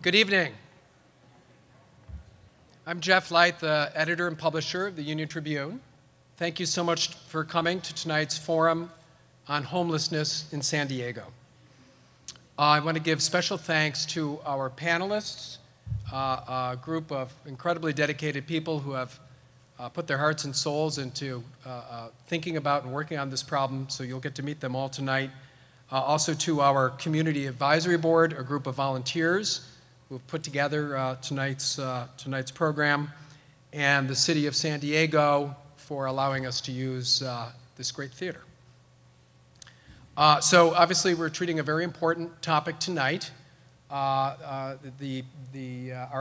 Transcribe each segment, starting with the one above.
Good evening. I'm Jeff Light, the editor and publisher of the Union-Tribune. Thank you so much for coming to tonight's forum on homelessness in San Diego. I want to give special thanks to our panelists, a group of incredibly dedicated people who have put their hearts and souls into thinking about and working on this problem, so you'll get to meet them all tonight. Also to our Community Advisory Board, a group of volunteers who have put together tonight's program, and the City of San Diego for allowing us to use this great theater. So obviously we're treating a very important topic tonight. Our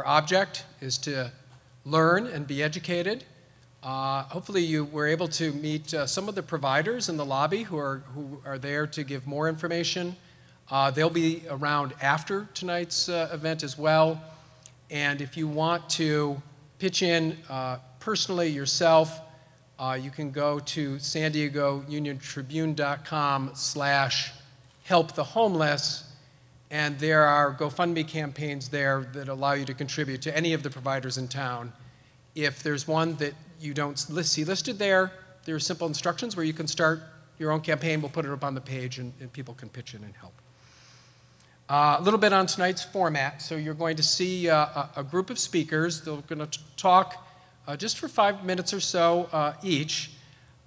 object is to learn and be educated. Hopefully you were able to meet some of the providers in the lobby who are there to give more information. They'll be around after tonight's event as well. And if you want to pitch in personally yourself, you can go to San Diego Union-Tribune.com/helpthehomeless, and there are GoFundMe campaigns there that allow you to contribute to any of the providers in town. If there's one that you don't see listed there, there are simple instructions where you can start your own campaign. We'll put it up on the page and people can pitch in and help. A little bit on tonight's format. So you're going to see a group of speakers. They're going to talk just for 5 minutes or so each.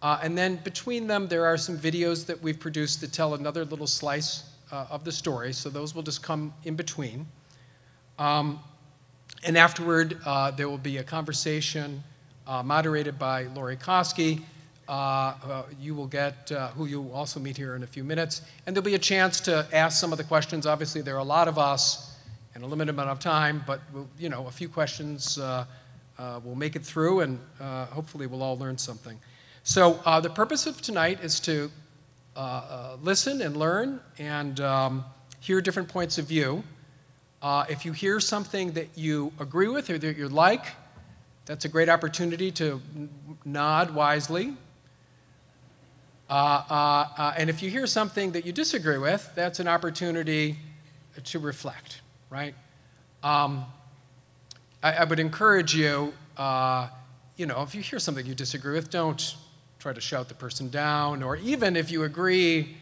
And then between them, there are some videos that we've produced that tell another little slice of the story. So those will just come in between. And afterward, there will be a conversation moderated by Lori Koski. You will get, who you'll also meet here in a few minutes. And there'll be a chance to ask some of the questions. Obviously, there are a lot of us and a limited amount of time, but you know, a few questions we'll make it through, and hopefully we'll all learn something. So the purpose of tonight is to listen and learn and hear different points of view. If you hear something that you agree with or that you like, that's a great opportunity to nod wisely. And if you hear something that you disagree with, that's an opportunity to reflect, right? I would encourage you, you know, if you hear something you disagree with, don't try to shout the person down, or even if you agree,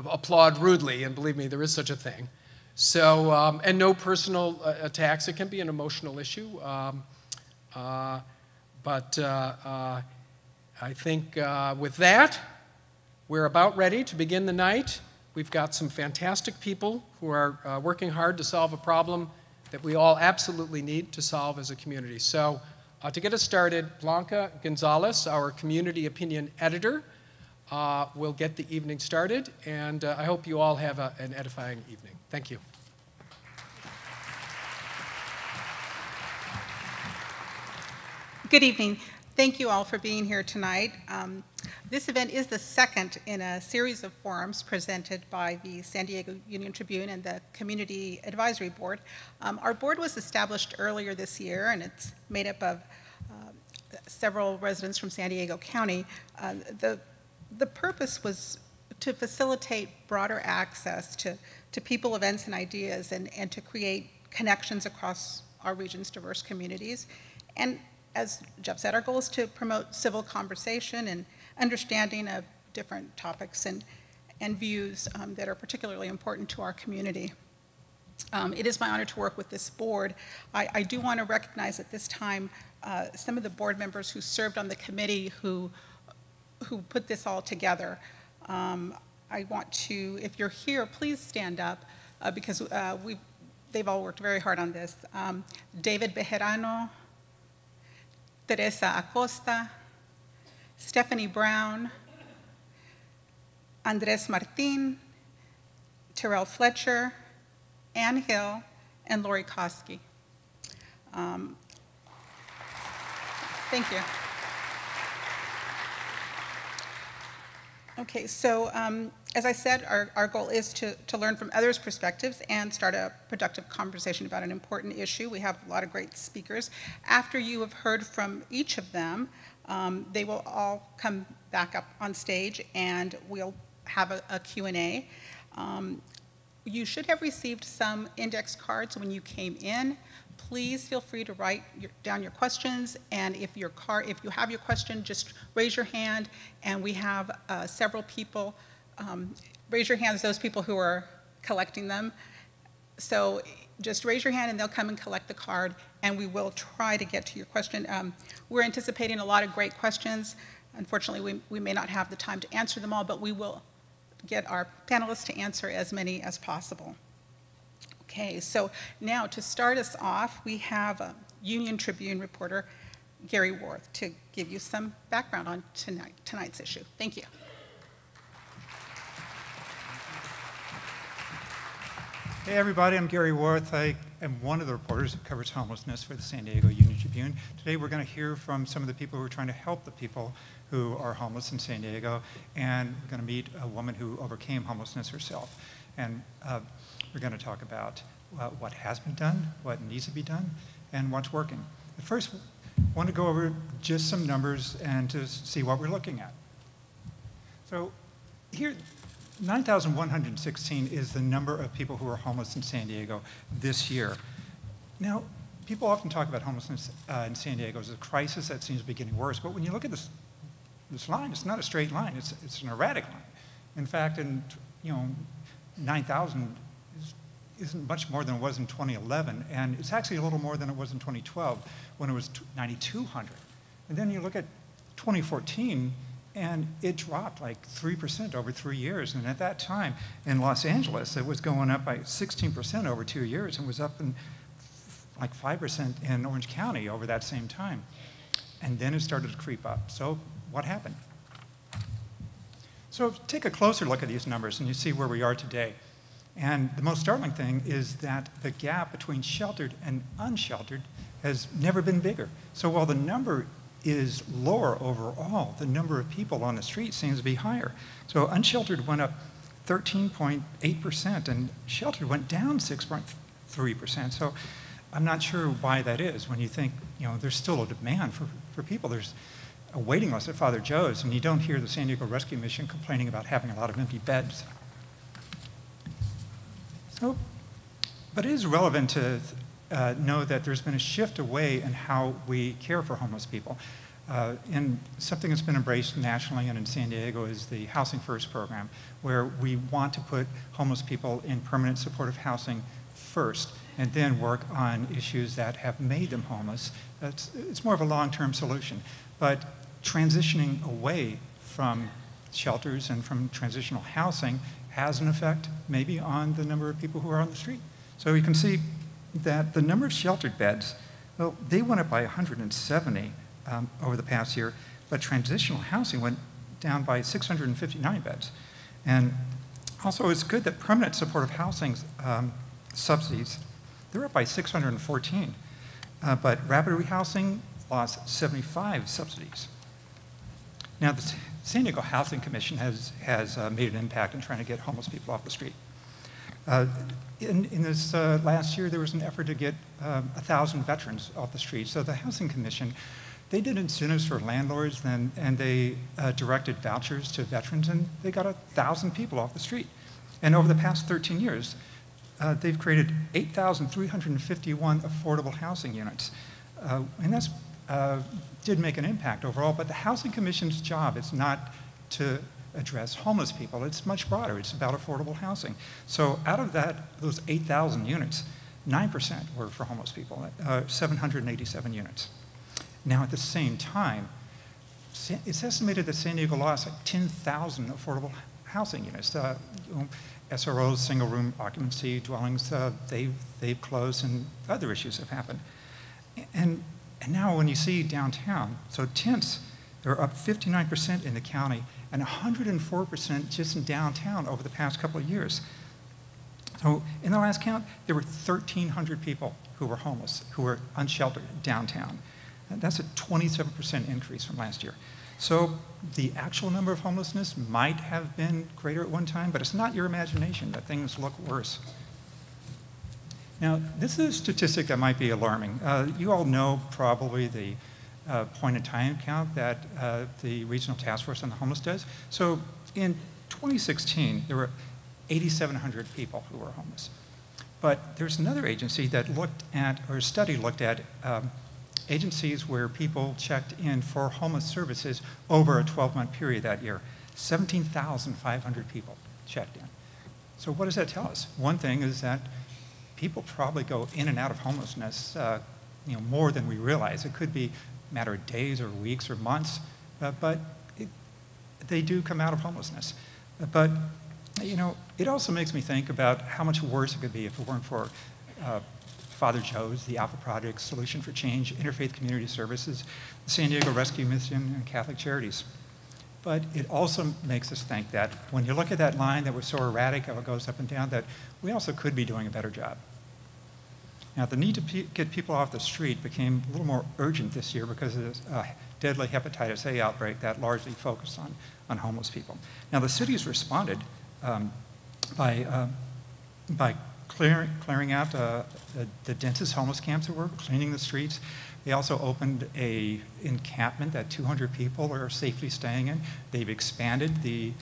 applaud rudely, and believe me, there is such a thing. So, and no personal attacks. It can be an emotional issue. I think with that, we're about ready to begin the night. We've got some fantastic people who are working hard to solve a problem that we all absolutely need to solve as a community. So to get us started, Blanca Gonzalez, our community opinion editor, will get the evening started, and I hope you all have an edifying evening. Thank you. Good evening. Thank you all for being here tonight. This event is the second in a series of forums presented by the San Diego Union-Tribune and the Community Advisory Board. Our board was established earlier this year, and it's made up of several residents from San Diego County. The purpose was to facilitate broader access to people, events, and ideas, and to create connections across our region's diverse communities. And as Jeff said, our goal is to promote civil conversation and understanding of different topics and views that are particularly important to our community. It is my honor to work with this board. I do want to recognize at this time some of the board members who served on the committee who put this all together. I want to, if you're here, please stand up because they've all worked very hard on this. David Bejarano, Teresa Acosta, Stephanie Brown, Andres Martin, Terrell Fletcher, Ann Hill, and Lori Koski. Thank you. Okay, so as I said, our goal is to learn from others' perspectives and start a productive conversation about an important issue. We have a lot of great speakers. After you have heard from each of them, they will all come back up on stage and we'll have a Q&A. You should have received some index cards when you came in. Please feel free to write down your questions, and if you have your question, just raise your hand, and we have several people. Raise your hands, those people who are collecting them. So just raise your hand and they'll come and collect the card, and we will try to get to your question. We're anticipating a lot of great questions. Unfortunately, we may not have the time to answer them all, but we will get our panelists to answer as many as possible. Okay, so now to start us off, we have Union-Tribune reporter Gary Worth to give you some background on tonight's issue. Thank you. Hey everybody, I'm Gary Worth. I am one of the reporters that covers homelessness for the San Diego Union-Tribune. Today we're going to hear from some of the people who are trying to help the people who are homeless in San Diego, and we're going to meet a woman who overcame homelessness herself. And we're going to talk about what has been done, what needs to be done, and what's working. But first, I want to go over just some numbers and to see what we're looking at. So here, 9,116 is the number of people who are homeless in San Diego this year. Now, people often talk about homelessness in San Diego as a crisis that seems to be getting worse, but when you look at this line, it's not a straight line, it's an erratic line. In fact, 9,000 isn't much more than it was in 2011, and it's actually a little more than it was in 2012 when it was 9,200. And then you look at 2014, and it dropped like 3% over 3 years. And at that time in Los Angeles, it was going up by 16% over 2 years and was up in like 5% in Orange County over that same time. And then it started to creep up. So what happened? So take a closer look at these numbers and you see where we are today. And the most startling thing is that the gap between sheltered and unsheltered has never been bigger. So while the number is lower overall, the number of people on the street seems to be higher. So unsheltered went up 13.8% and sheltered went down 6.3%. So I'm not sure why that is when you think, there's still a demand for people. There's a waiting list at Father Joe's, and you don't hear the San Diego Rescue Mission complaining about having a lot of empty beds. So, but it is relevant to know that there's been a shift away in how we care for homeless people. And something that's been embraced nationally and in San Diego is the Housing First program, where we want to put homeless people in permanent supportive housing first, and then work on issues that have made them homeless. It's more of a long-term solution. But transitioning away from shelters and from transitional housing has an effect maybe on the number of people who are on the street. So you can see that the number of sheltered beds, well, they went up by 170 over the past year, but transitional housing went down by 659 beds. And also it's good that permanent supportive housing subsidies, they're up by 614, but rapid rehousing lost 75 subsidies. Now the San Diego Housing Commission has made an impact in trying to get homeless people off the street. In this last year, there was an effort to get 1,000 veterans off the street. So the Housing Commission, they did incentives for landlords and they directed vouchers to veterans, and they got 1,000 people off the street. And over the past 13 years, they've created 8,351 affordable housing units. And that's did make an impact overall, but the Housing Commission's job is not to address homeless people. It's much broader. It's about affordable housing. So out of those 8,000 units, 9% were for homeless people, 787 units. Now at the same time, it's estimated that San Diego lost like 10,000 affordable housing units. SROs, single room occupancy dwellings, they've closed, and other issues have happened. And now when you see downtown, so tents, they're up 59% in the county and 104% just in downtown over the past couple of years. So in the last count, there were 1,300 people who were homeless, who were unsheltered downtown. And that's a 27% increase from last year. So the actual number of homelessness might have been greater at one time, but it's not your imagination that things look worse. Now, this is a statistic that might be alarming. You all know probably the point-in-time count that the Regional Task Force on the Homeless does. So in 2016, there were 8,700 people who were homeless. But there's another agency that looked at, or a study looked at, agencies where people checked in for homeless services over a 12-month period that year. 17,500 people checked in. So what does that tell us? One thing is that people probably go in and out of homelessness more than we realize. It could be a matter of days or weeks or months, but they do come out of homelessness. But it also makes me think about how much worse it could be if it weren't for Father Joe's, the Alpha Project, Solution for Change, Interfaith Community Services, the San Diego Rescue Mission, and Catholic Charities. But it also makes us think that when you look at that line that was so erratic, how it goes up and down, that we also could be doing a better job. Now, the need to get people off the street became a little more urgent this year because of this deadly hepatitis A outbreak that largely focused on homeless people. Now, the city's responded by clearing out the densest homeless camps that were, cleaning the streets. They also opened an encampment that 200 people are safely staying in. They've expanded the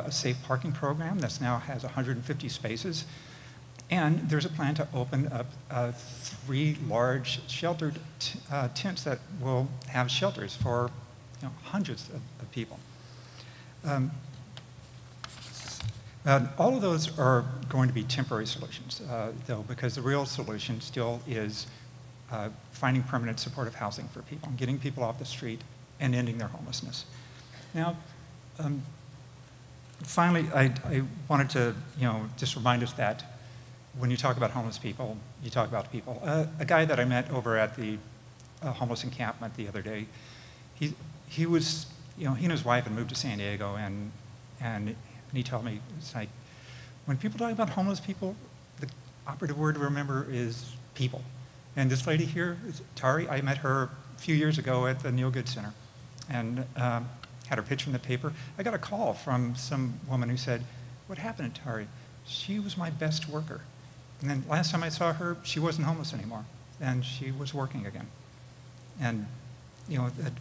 safe parking program that now has 150 spaces. And there's a plan to open up 3 large sheltered tents that will have shelters for hundreds of people. All of those are going to be temporary solutions, though, because the real solution still is finding permanent supportive housing for people, and getting people off the street and ending their homelessness. Now, finally, I wanted to just remind us that when you talk about homeless people, you talk about people. A guy that I met over at the homeless encampment the other day, he was, he and his wife had moved to San Diego, and he told me, it's like, when people talk about homeless people, the operative word to remember is people. And this lady here, Tari, I met her a few years ago at the Neil Good Center, and had her picture in the paper. I got a call from some woman who said, "What happened to Tari? She was my best worker. And then last time I saw her, she wasn't homeless anymore, and she was working again." And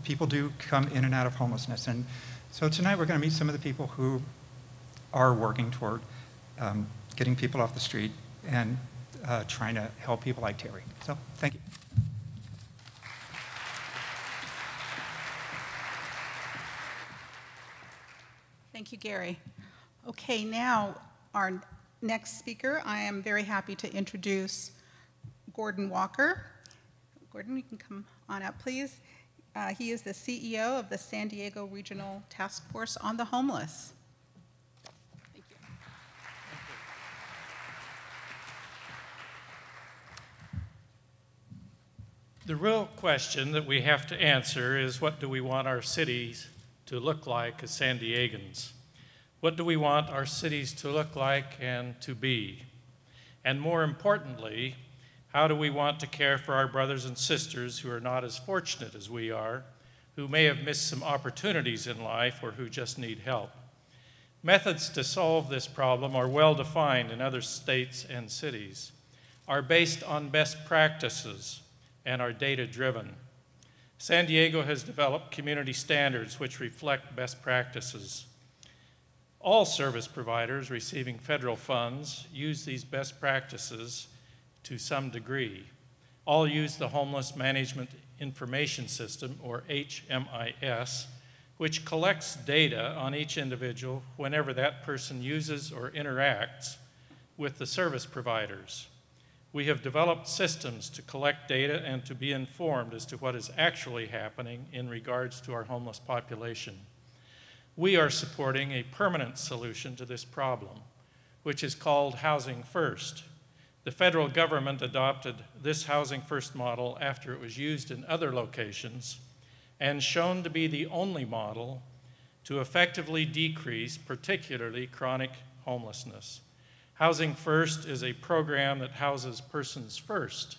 people do come in and out of homelessness. And so tonight we're going to meet some of the people who are working toward getting people off the street and trying to help people like Terry. So thank you. Thank you, Gary. Okay, now our next speaker, I am very happy to introduce Gordon Walker. Gordon, you can come on up, please. He is the CEO of the San Diego Regional Task Force on the Homeless. Thank you. The real question that we have to answer is, what do we want our cities to look like as San Diegans? What do we want our cities to look like and to be? And more importantly, how do we want to care for our brothers and sisters who are not as fortunate as we are, who may have missed some opportunities in life, or who just need help? Methods to solve this problem are well defined in other states and cities, are based on best practices, and are data-driven. San Diego has developed community standards which reflect best practices. All service providers receiving federal funds use these best practices to some degree. All use the Homeless Management Information System, or HMIS, which collects data on each individual whenever that person uses or interacts with the service providers. We have developed systems to collect data and to be informed as to what is actually happening in regards to our homeless population. We are supporting a permanent solution to this problem, which is called Housing First. The federal government adopted this Housing First model after it was used in other locations and shown to be the only model to effectively decrease particularly chronic homelessness. Housing First is a program that houses persons first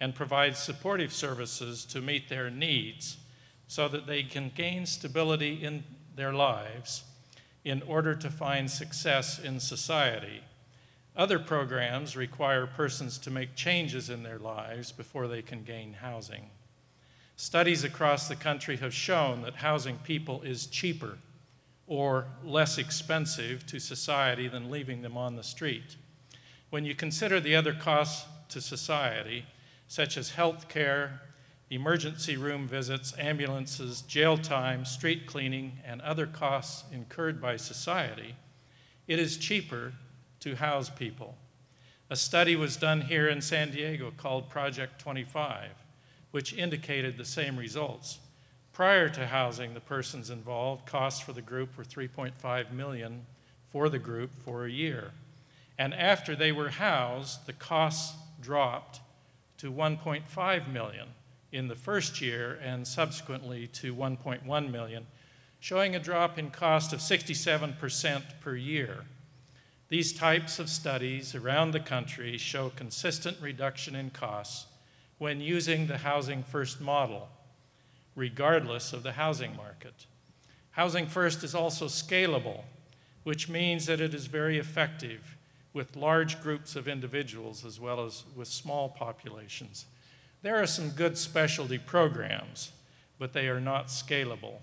and provides supportive services to meet their needs so that they can gain stability in their lives in order to find success in society. Other programs require persons to make changes in their lives before they can gain housing. Studies across the country have shown that housing people is cheaper or less expensive to society than leaving them on the street. When you consider the other costs to society, such as health care, emergency room visits, ambulances, jail time, street cleaning, and other costs incurred by society, it is cheaper to house people. A study was done here in San Diego called Project 25, which indicated the same results. Prior to housing the persons involved, costs for the group were $3.5 million for the group for a year. And after they were housed, the costs dropped to $1.5 million in the first year and subsequently to $1.1 million, showing a drop in cost of 67% per year. These types of studies around the country show consistent reduction in costs when using the Housing First model, regardless of the housing market. Housing First is also scalable, which means that it is very effective with large groups of individuals as well as with small populations. There are some good specialty programs, but they are not scalable.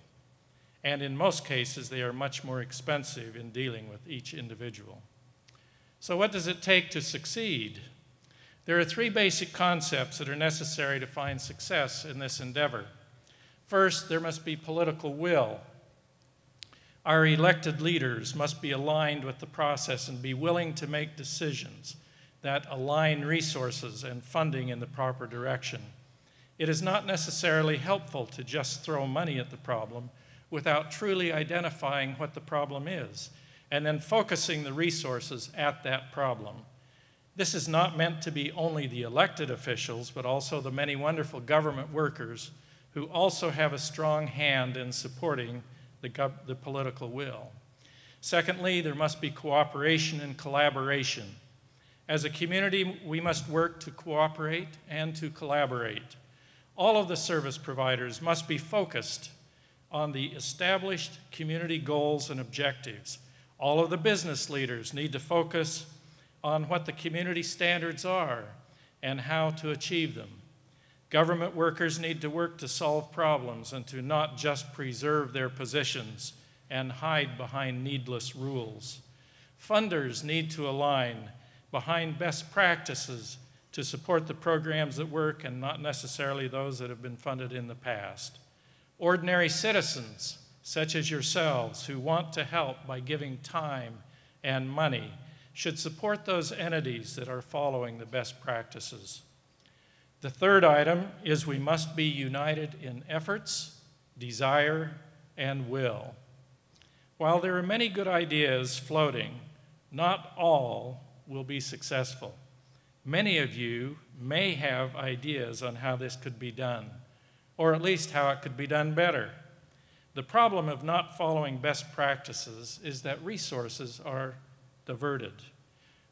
And in most cases, they are much more expensive in dealing with each individual. So what does it take to succeed? There are three basic concepts that are necessary to find success in this endeavor. First, there must be political will. Our elected leaders must be aligned with the process and be willing to make decisions that align resources and funding in the proper direction. It is not necessarily helpful to just throw money at the problem without truly identifying what the problem is and then focusing the resources at that problem. This is not meant to be only the elected officials, but also the many wonderful government workers who also have a strong hand in supporting the political will. Secondly, there must be cooperation and collaboration. As a community, we must work to cooperate and to collaborate. All of the service providers must be focused on the established community goals and objectives. All of the business leaders need to focus on what the community standards are and how to achieve them. Government workers need to work to solve problems and to not just preserve their positions and hide behind needless rules. Funders need to align behind best practices to support the programs that work and not necessarily those that have been funded in the past. Ordinary citizens, such as yourselves, who want to help by giving time and money, should support those entities that are following the best practices. The third item is we must be united in efforts, desire, and will. While there are many good ideas floating, not all will be successful. Many of you may have ideas on how this could be done, or at least how it could be done better. The problem of not following best practices is that resources are diverted.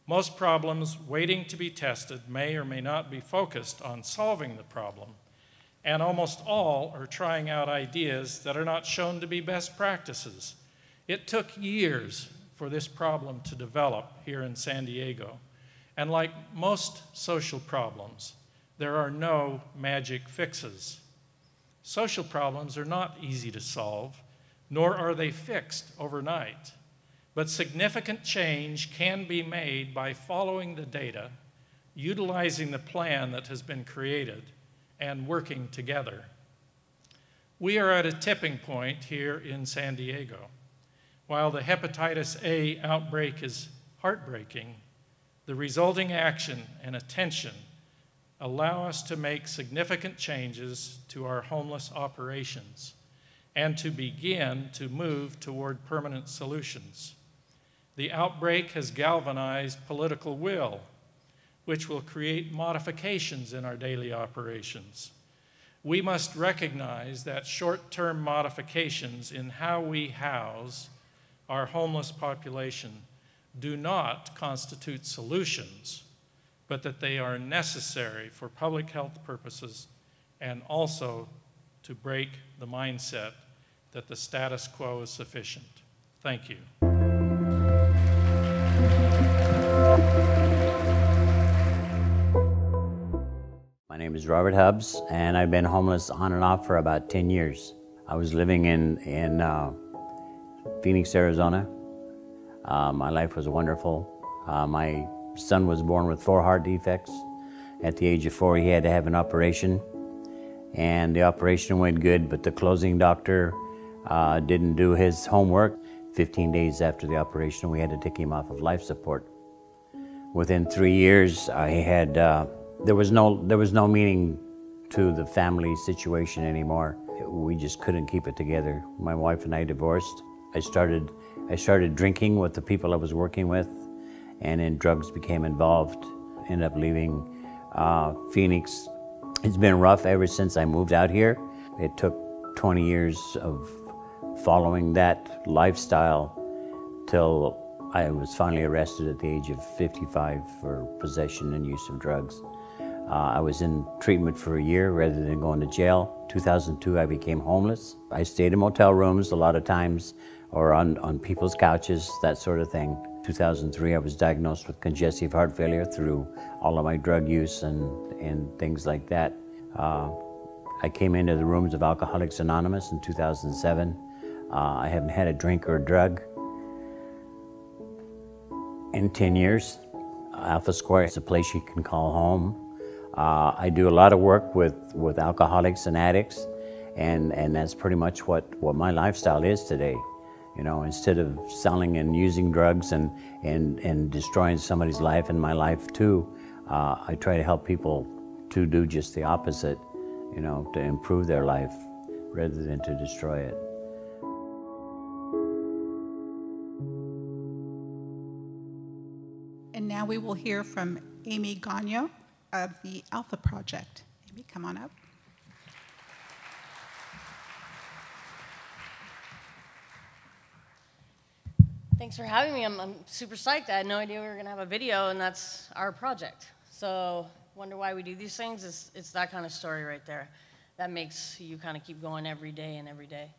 Most problems waiting to be tested may or may not be focused on solving the problem, and almost all are trying out ideas that are not shown to be best practices. It took years for this problem to develop here in San Diego, and like most social problems, there are no magic fixes. Social problems are not easy to solve, nor are they fixed overnight. But significant change can be made by following the data, utilizing the plan that has been created, and working together. We are at a tipping point here in San Diego. While the hepatitis A outbreak is heartbreaking, the resulting action and attention allow us to make significant changes to our homeless operations and to begin to move toward permanent solutions. The outbreak has galvanized political will, which will create modifications in our daily operations. We must recognize that short-term modifications in how we house our homeless population do not constitute solutions, but that they are necessary for public health purposes and also to break the mindset that the status quo is sufficient. Thank you. My name is Robert Hubbs, and I've been homeless on and off for about 10 years. I was living in Phoenix, Arizona. My life was wonderful. My son was born with 4 heart defects. At the age of 4, he had to have an operation, and the operation went good, but the closing doctor didn't do his homework. 15 days after the operation, we had to take him off of life support. Within 3 years, there was no meaning to the family situation anymore. We just couldn't keep it together. My wife and I divorced. I started drinking with the people I was working with, and then drugs became involved. Ended up leaving Phoenix. It's been rough ever since I moved out here. It took 20 years of following that lifestyle till I was finally arrested at the age of 55 for possession and use of drugs. I was in treatment for a year rather than going to jail. 2002, I became homeless. I stayed in motel rooms a lot of times, or on people's couches, that sort of thing. 2003, I was diagnosed with congestive heart failure through all of my drug use and things like that. I came into the rooms of Alcoholics Anonymous in 2007. I haven't had a drink or a drug in 10 years. Alpha Square is a place you can call home. I do a lot of work with alcoholics and addicts, and that's pretty much what my lifestyle is today. You know, instead of selling and using drugs and destroying somebody's life and my life too, I try to help people to do just the opposite, you know, to improve their life rather than to destroy it. And now we will hear from Amy Gagno of the Alpha Project. Amy, come on up. Thanks for having me. I'm super psyched. I had no idea we were going to have a video, and that's our project. So wonder why we do these things. It's that kind of story right there that makes you kind of keep going every day and every day.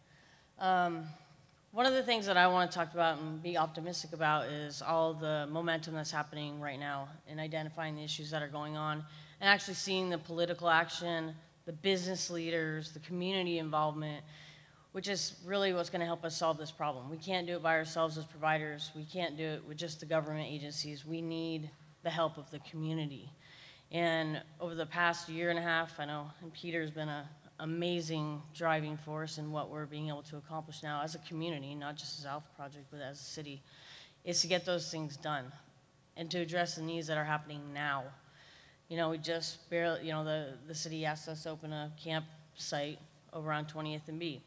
One of the things that I want to talk about and be optimistic about is all the momentum that's happening right now in identifying the issues that are going on and actually seeing the political action, the business leaders, the community involvement, which is really what's going to help us solve this problem. We can't do it by ourselves as providers. We can't do it with just the government agencies. We need the help of the community. And over the past year and a half, I know, and Peter's been an amazing driving force in what we're being able to accomplish now as a community, not just as Alpha Project, but as a city, is to get those things done and to address the needs that are happening now. You know, we just barely, you know, the city asked us to open a campsite over on 20th and B.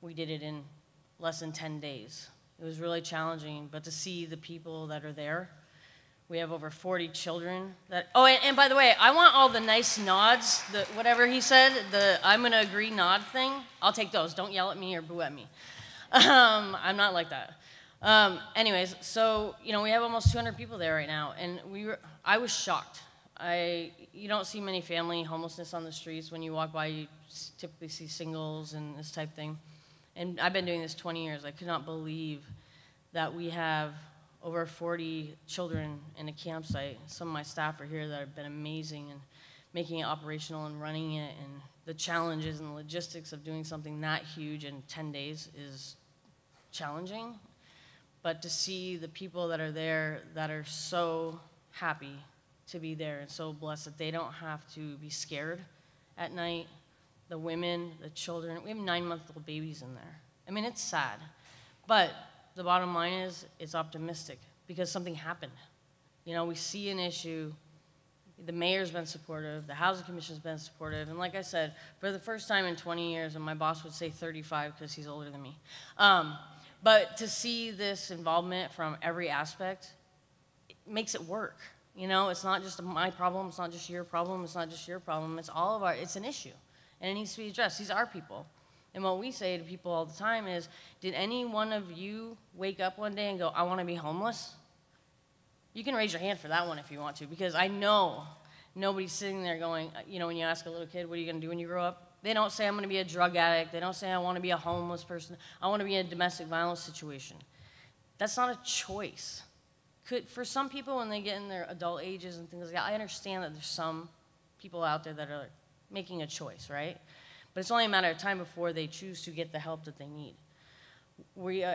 We did it in less than 10 days. It was really challenging, but to see the people that are there, we have over 40 children that, oh, and by the way, I want all the nice nods, whatever he said, the I'm gonna agree nod thing, I'll take those. Don't yell at me or boo at me. I'm not like that. Anyways, so, you know, we have almost 200 people there right now, and I was shocked. You don't see many family homelessness on the streets. When you walk by, you typically see singles and this type thing. And I've been doing this 20 years. I could not believe that we have over 40 children in a campsite. Some of my staff are here that have been amazing in making it operational and running it, and the challenges and the logistics of doing something that huge in 10 days is challenging. But to see the people that are there that are so happy to be there and so blessed that they don't have to be scared at night. The women, the children, we have 9-month-old babies in there. I mean, it's sad. But the bottom line is it's optimistic because something happened. You know, we see an issue. The mayor's been supportive. The housing commission's been supportive. And like I said, for the first time in 20 years, and my boss would say 35 because he's older than me, but to see this involvement from every aspect, it makes it work. You know, it's not just my problem. It's not just your problem. It's not just your problem. It's all of our, it's an issue. And it needs to be addressed. These are people. And what we say to people all the time is, did any one of you wake up one day and go, I want to be homeless? You can raise your hand for that one if you want to, because I know nobody's sitting there going, you know, when you ask a little kid, what are you going to do when you grow up? They don't say, I'm going to be a drug addict. They don't say, I want to be a homeless person. I want to be in a domestic violence situation. That's not a choice. For some people, when they get in their adult ages and things like that, I understand that there's some people out there that are making a choice, right? But it's only a matter of time before they choose to get the help that they need. we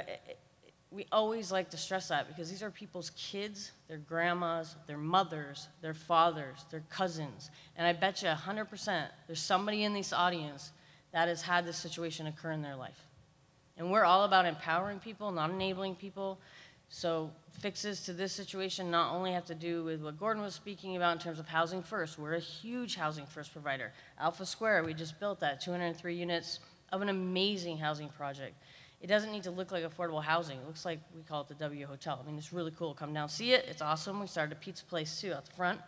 always like to stress that because these are people's kids, their grandmas, their mothers, their fathers, their cousins. And I bet you 100% there's somebody in this audience that has had this situation occur in their life. And we're all about empowering people, not enabling people. So fixes to this situation not only have to do with what Gordon was speaking about in terms of housing first. We're a huge housing first provider. Alpha Square, we just built that, 203 units of an amazing housing project. It doesn't need to look like affordable housing. It looks like, we call it the W Hotel. I mean, it's really cool. Come down, see it. It's awesome. We started a pizza place, too, out the front.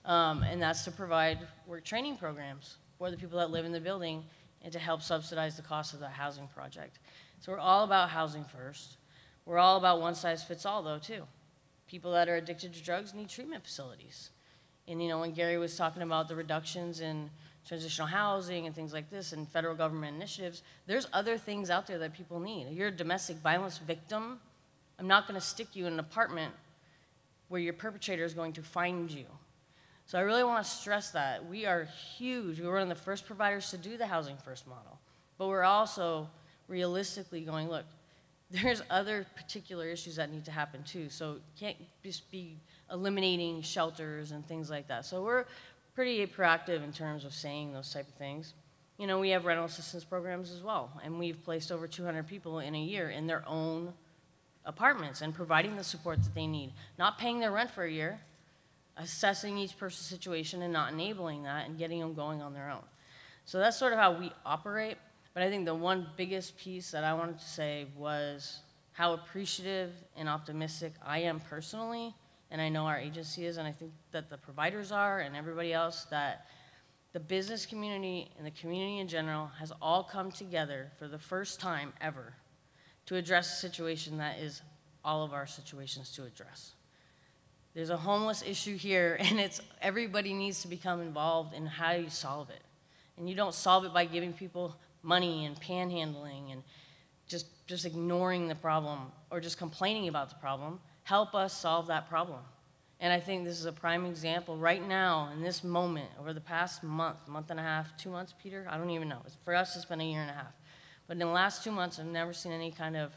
And that's to provide work training programs for the people that live in the building and to help subsidize the cost of that housing project. So we're all about housing first. We're all about one size fits all, though, too. People that are addicted to drugs need treatment facilities. And, you know, when Gary was talking about the reductions in transitional housing and things like this and federal government initiatives, there's other things out there that people need. If you're a domestic violence victim, I'm not going to stick you in an apartment where your perpetrator is going to find you. So I really want to stress that. We are huge. We're one of the first providers to do the housing first model. But we're also realistically going, look, there's other particular issues that need to happen too. So it can't just be eliminating shelters and things like that. So we're pretty proactive in terms of saying those type of things. You know, we have rental assistance programs as well, and we've placed over 200 people in a year in their own apartments and providing the support that they need. Not paying their rent for a year, assessing each person's situation and not enabling that and getting them going on their own. So that's sort of how we operate, but I think the one biggest piece that I wanted to say was how appreciative and optimistic I am personally, and I know our agency is, and I think that the providers are, and everybody else, that the business community and the community in general has all come together for the first time ever to address a situation that is all of our situations to address. There's a homeless issue here, and it's everybody needs to become involved in how you solve it. And you don't solve it by giving people money and panhandling and just ignoring the problem or just complaining about the problem. Help us solve that problem. And I think this is a prime example right now in this moment over the past month and a half, 2 months, Peter? I don't even know. For us, it's been a year and a half. But in the last 2 months, I've never seen any kind of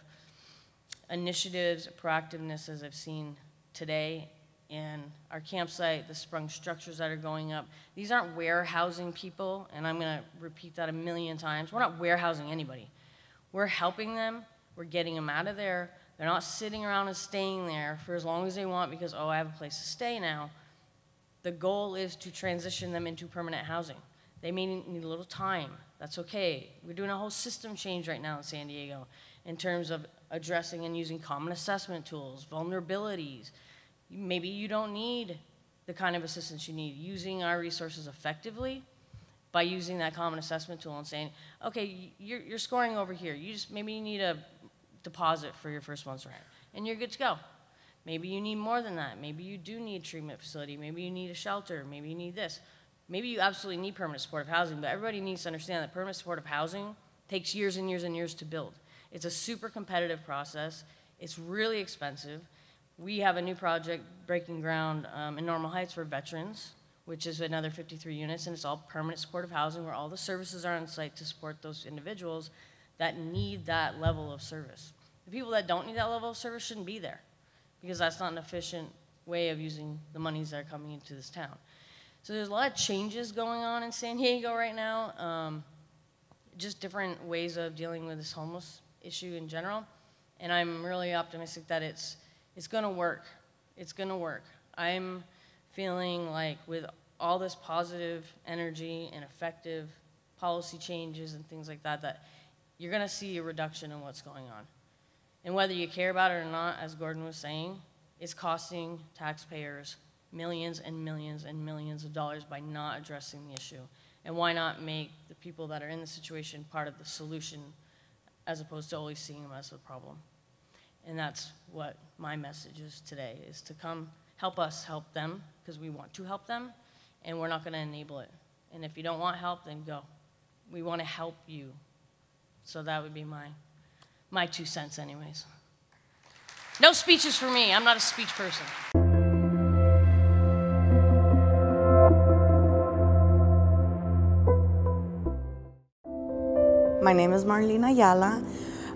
initiatives, proactiveness as I've seen today in our campsite, the sprung structures that are going up. These aren't warehousing people, and I'm going to repeat that a million times. We're not warehousing anybody. We're helping them. We're getting them out of there. They're not sitting around and staying there for as long as they want because, oh, I have a place to stay now. The goal is to transition them into permanent housing. They may need a little time. That's okay. We're doing a whole system change right now in San Diego in terms of addressing and using common assessment tools, vulnerabilities. Maybe you don't need the kind of assistance you need. Using our resources effectively by using that common assessment tool and saying, okay, you're scoring over here. Maybe you need a deposit for your first month's rent, and you're good to go. Maybe you need more than that. Maybe you do need a treatment facility. Maybe you need a shelter. Maybe you need this. Maybe you absolutely need permanent supportive housing, but everybody needs to understand that permanent supportive housing takes years and years and years to build. It's a super competitive process. It's really expensive. We have a new project breaking ground in Normal Heights for veterans, which is another 53 units, and it's all permanent supportive housing where all the services are on site to support those individuals that need that level of service. The people that don't need that level of service shouldn't be there because that's not an efficient way of using the monies that are coming into this town. So there's a lot of changes going on in San Diego right now, just different ways of dealing with this homeless issue in general, and I'm really optimistic that it's going to work. It's going to work. I'm feeling like with all this positive energy and effective policy changes and things like that, that you're going to see a reduction in what's going on. And whether you care about it or not, as Gordon was saying, it's costing taxpayers millions and millions and millions of dollars by not addressing the issue. And why not make the people that are in the situation part of the solution as opposed to always seeing them as the problem? And that's what my message is today, is to come help us help them because we want to help them, and we're not going to enable it. And if you don't want help, then go. We want to help you. So that would be my 2 cents anyways. No speeches for me. I'm not a speech person. My name is Marlene Ayala.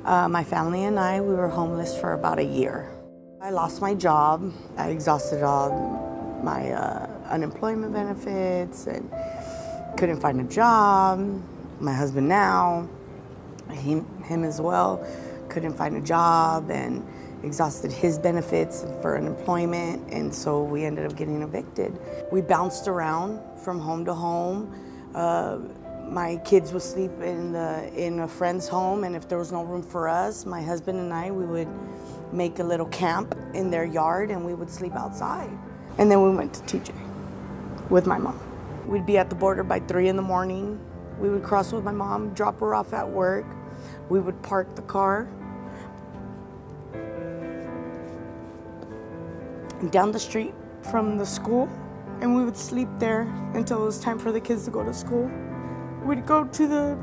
My family and I, we were homeless for about a year. I lost my job. I exhausted all my unemployment benefits and couldn't find a job. My husband now, him as well, couldn't find a job and exhausted his benefits for unemployment, and so we ended up getting evicted. We bounced around from home to home. My kids would sleep in a friend's home, and if there was no room for us, my husband and I, we would make a little camp in their yard and we would sleep outside. And then we went to TJ with my mom. We'd be at the border by 3 in the morning. We would cross with my mom, drop her off at work. We would park the car. And down the street from the school, and we would sleep there until it was time for the kids to go to school. We'd go to the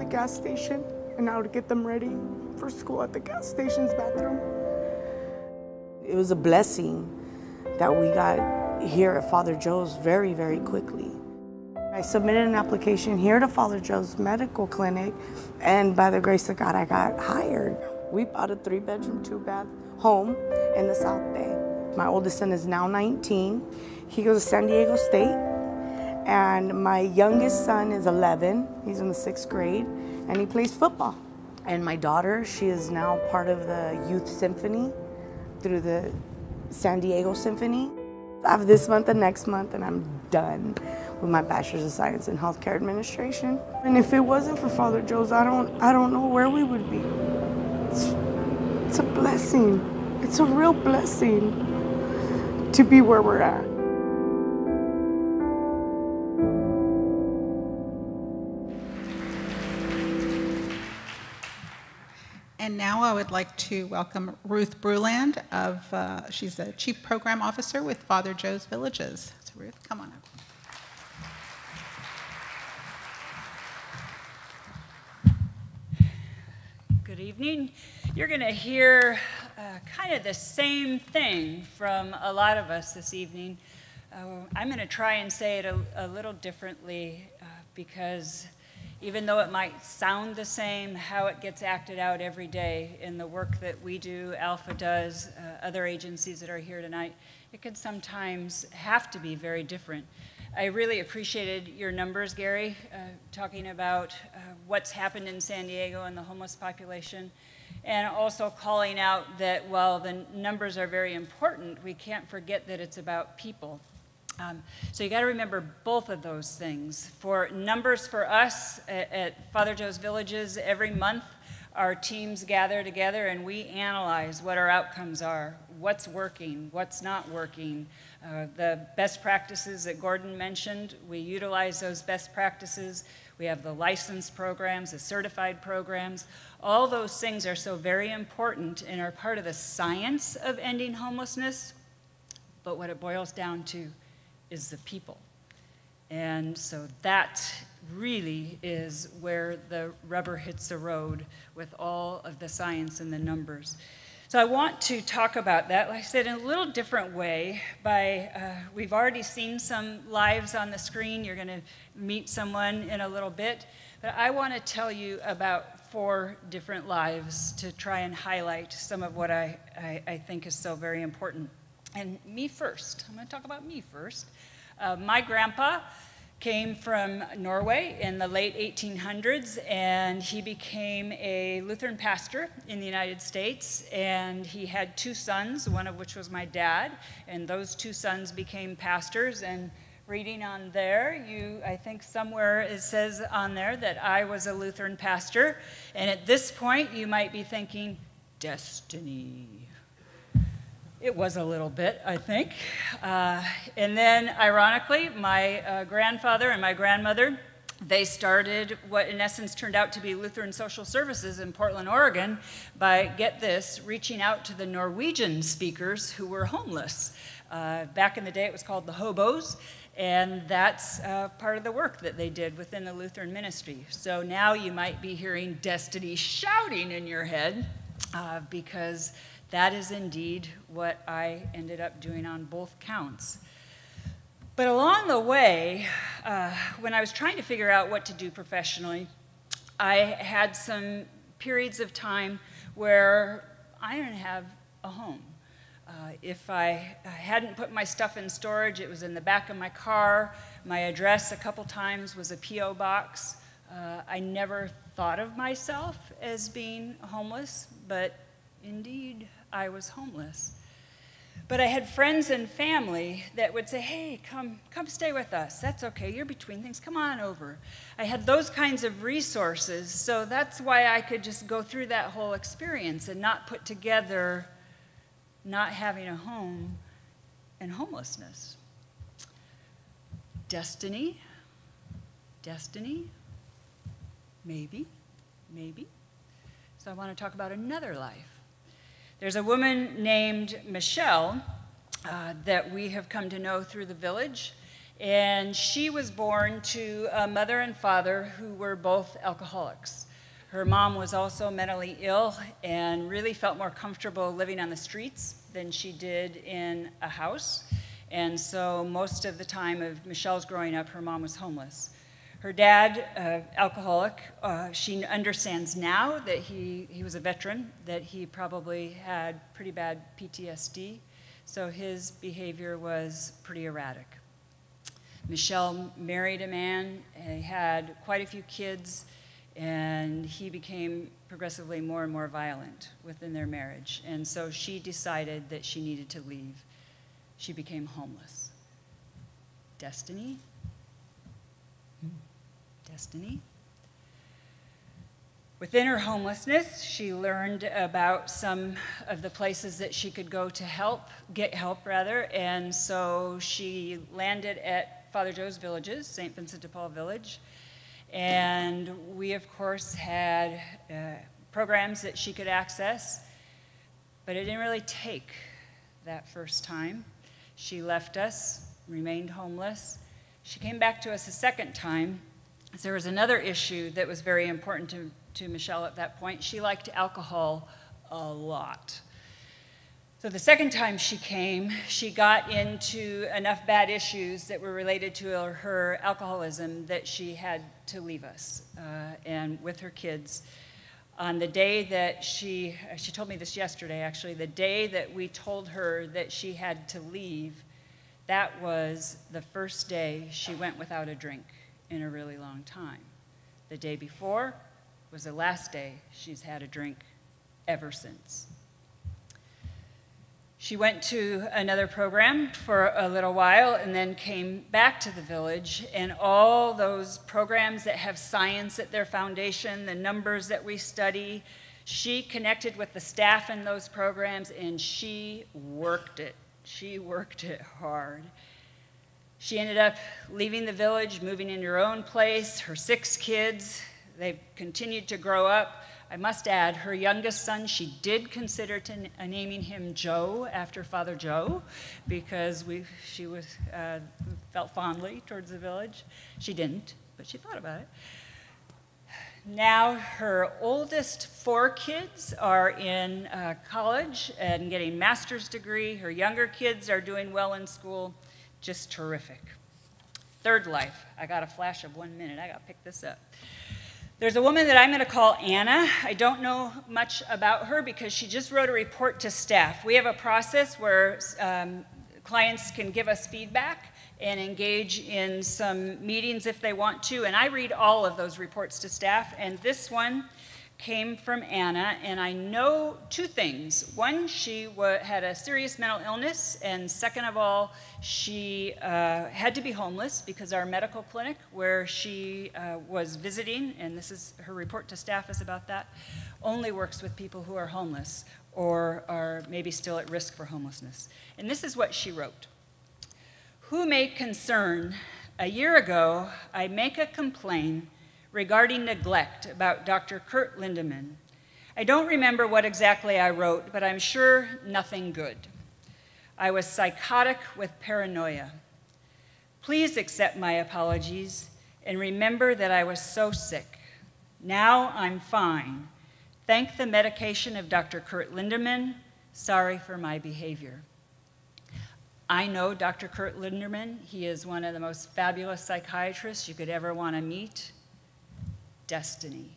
gas station, and I would get them ready for school at the gas station's bathroom. It was a blessing that we got here at Father Joe's very, very quickly. I submitted an application here to Father Joe's medical clinic, and by the grace of God, I got hired. We bought a 3-bedroom, 2-bath home in the South Bay. My oldest son is now 19. He goes to San Diego State. And my youngest son is 11. He's in the 6th grade, and he plays football. And my daughter, she is now part of the youth symphony through the San Diego Symphony. I have this month and next month, and I'm done with my Bachelor's of Science in Healthcare Administration. And if it wasn't for Father Joe's, I don't know where we would be. It's a blessing. It's a real blessing to be where we're at. And now I would like to welcome Ruth Bruland. She's the Chief Program Officer with Father Joe's Villages. So Ruth, come on up. Good evening. You're going to hear kind of the same thing from a lot of us this evening. I'm going to try and say it a little differently because even though it might sound the same, how it gets acted out every day in the work that we do, Alpha does, other agencies that are here tonight, it can sometimes have to be very different. I really appreciated your numbers, Gary, talking about what's happened in San Diego and the homeless population, and also calling out that while the numbers are very important, we can't forget that it's about people. So you got to remember both of those things. For numbers for us at Father Joe's Villages, every month our teams gather together and we analyze what our outcomes are, what's working, what's not working. The best practices that Gordon mentioned, we utilize those best practices. We have the licensed programs, the certified programs. All those things are so very important and are part of the science of ending homelessness. But what it boils down to is the people. And so that really is where the rubber hits the road with all of the science and the numbers. So I want to talk about that, like I said, in a little different way. We've already seen some lives on the screen. You're going to meet someone in a little bit. But I want to tell you about 4 different lives to try and highlight some of what I think is so very important. And me first. I'm going to talk about me first. My grandpa came from Norway in the late 1800s, and he became a Lutheran pastor in the United States, and he had 2 sons, one of which was my dad, and those 2 sons became pastors. And reading on there, I think somewhere it says on there that I was a Lutheran pastor, and at this point you might be thinking, destiny. It was a little bit, I think. And then, ironically, my grandfather and my grandmother, they started what in essence turned out to be Lutheran Social Services in Portland, Oregon, by, get this, reaching out to the Norwegian speakers who were homeless. Back in the day, it was called the hobos, and that's part of the work that they did within the Lutheran ministry. So now you might be hearing destiny shouting in your head, because that is indeed what I ended up doing on both counts. But along the way, when I was trying to figure out what to do professionally, I had some periods of time where I didn't have a home. If I hadn't put my stuff in storage, it was in the back of my car. My address a couple times was a P.O. box. I never thought of myself as being homeless, but indeed I was homeless. But I had friends and family that would say, hey, come stay with us. That's okay, you're between things, come on over. I had those kinds of resources, so that's why I could just go through that whole experience and not put together not having a home and homelessness. Destiny? Destiny? Maybe, maybe. So I want to talk about another life. There's a woman named Michelle that we have come to know through the village, and she was born to a mother and father who were both alcoholics. Her mom was also mentally ill and really felt more comfortable living on the streets than she did in a house, and so most of the time of Michelle's growing up, her mom was homeless. Her dad, alcoholic, she understands now that he was a veteran, that he probably had pretty bad PTSD, so his behavior was pretty erratic. Michelle married a man, and had quite a few kids, and he became progressively more and more violent within their marriage, and so she decided that she needed to leave. She became homeless. Destiny? Destiny. Within her homelessness, she learned about some of the places that she could go to get help, and so she landed at Father Joe's Villages, St. Vincent de Paul Village, and we, of course, had programs that she could access, but it didn't really take that first time. She left us, remained homeless. She came back to us a second time. There was another issue that was very important to Michelle at that point. She liked alcohol a lot. So the second time she came, she got into enough bad issues that were related to her alcoholism that she had to leave us, and with her kids. On the day that she told me this yesterday, actually, the day that we told her that she had to leave, that was the first day she went without a drink in a really long time. The day before was the last day she's had a drink ever since. She went to another program for a little while and then came back to the village, and all those programs that have science at their foundation, the numbers that we study, she connected with the staff in those programs, and she worked it. She worked it hard. She ended up leaving the village, moving into her own place, her 6 kids. They've continued to grow up. I must add, her youngest son, she did consider naming him Joe after Father Joe, because she felt fondly towards the village. She didn't, but she thought about it. Now her oldest 4 kids are in college and getting master's degree. Her younger kids are doing well in school. Just terrific. Third life. I got a flash of 1 minute. I got to pick this up. There's a woman that I'm going to call Anna. I don't know much about her because she just wrote a report to staff. We have a process where clients can give us feedback and engage in some meetings if they want to, and I read all of those reports to staff, and this one came from Anna, and I know 2 things. One, she had a serious mental illness, and second of all, she had to be homeless because our medical clinic where she was visiting, and this is her report to staff is about that, only works with people who are homeless or are maybe still at risk for homelessness. And this is what she wrote. Who may concern, a year ago, I make a complaint regarding neglect about Dr. Kurt Lindemann. I don't remember what exactly I wrote, but I'm sure nothing good. I was psychotic with paranoia. Please accept my apologies and remember that I was so sick. Now I'm fine. Thank the medication of Dr. Kurt Lindemann. Sorry for my behavior. I know Dr. Kurt Linderman. He is one of the most fabulous psychiatrists you could ever want to meet. Destiny,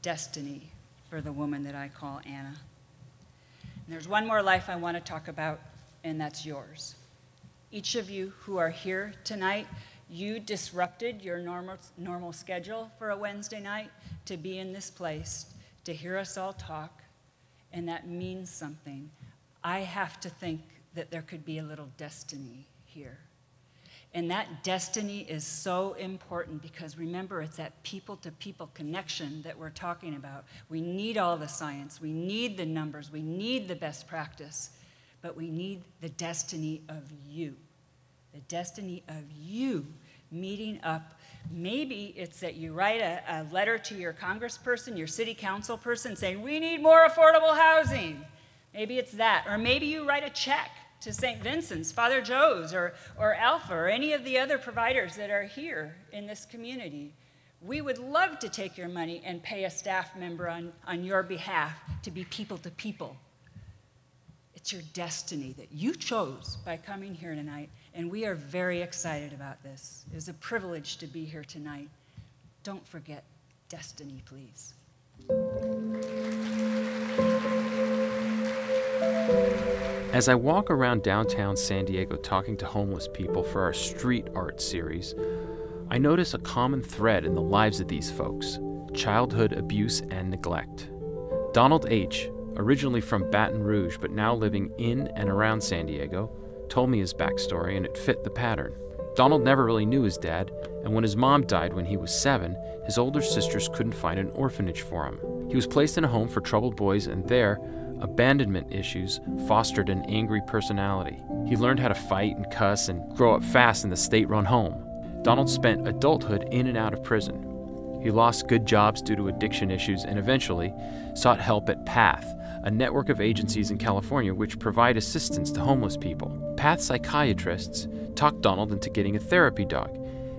destiny for the woman that I call Anna. And there's one more life I want to talk about, and that's yours. Each of you who are here tonight, you disrupted your normal schedule for a Wednesday night to be in this place, to hear us all talk, and that means something. I have to think that there could be a little destiny here. And that destiny is so important because remember, it's that people-to-people connection that we're talking about. We need all the science, we need the numbers, we need the best practice, but we need the destiny of you. The destiny of you meeting up. Maybe it's that you write a letter to your congressperson, your city council person saying, we need more affordable housing. Maybe it's that. Or maybe you write a check to St. Vincent's, Father Joe's, or Alpha, or any of the other providers that are here in this community. We would love to take your money and pay a staff member on your behalf to be people to people. It's your destiny that you chose by coming here tonight, and we are very excited about this. It was a privilege to be here tonight. Don't forget destiny, please. As I walk around downtown San Diego talking to homeless people for our street art series, I notice a common thread in the lives of these folks: childhood abuse and neglect. Donald H., originally from Baton Rouge but now living in and around San Diego, told me his backstory, and it fit the pattern. Donald never really knew his dad, and when his mom died when he was 7, his older sisters couldn't find an orphanage for him. He was placed in a home for troubled boys, and there, abandonment issues fostered an angry personality. He learned how to fight and cuss and grow up fast in the state-run home. Donald spent adulthood in and out of prison. He lost good jobs due to addiction issues and eventually sought help at PATH, a network of agencies in California which provide assistance to homeless people. PATH psychiatrists talked Donald into getting a therapy dog,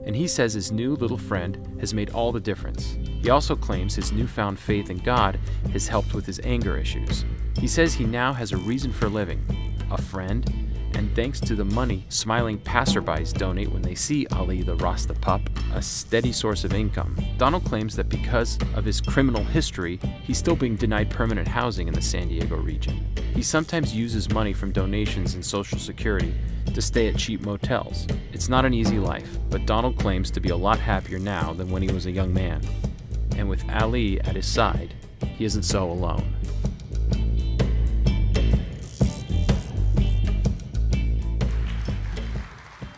and he says his new little friend has made all the difference. He also claims his newfound faith in God has helped with his anger issues. He says he now has a reason for living, a friend, and thanks to the money smiling passerbys donate when they see Ali the Rasta pup, a steady source of income. Donald claims that because of his criminal history, he's still being denied permanent housing in the San Diego region. He sometimes uses money from donations and Social Security to stay at cheap motels. It's not an easy life, but Donald claims to be a lot happier now than when he was a young man. And with Ali at his side, he isn't so alone.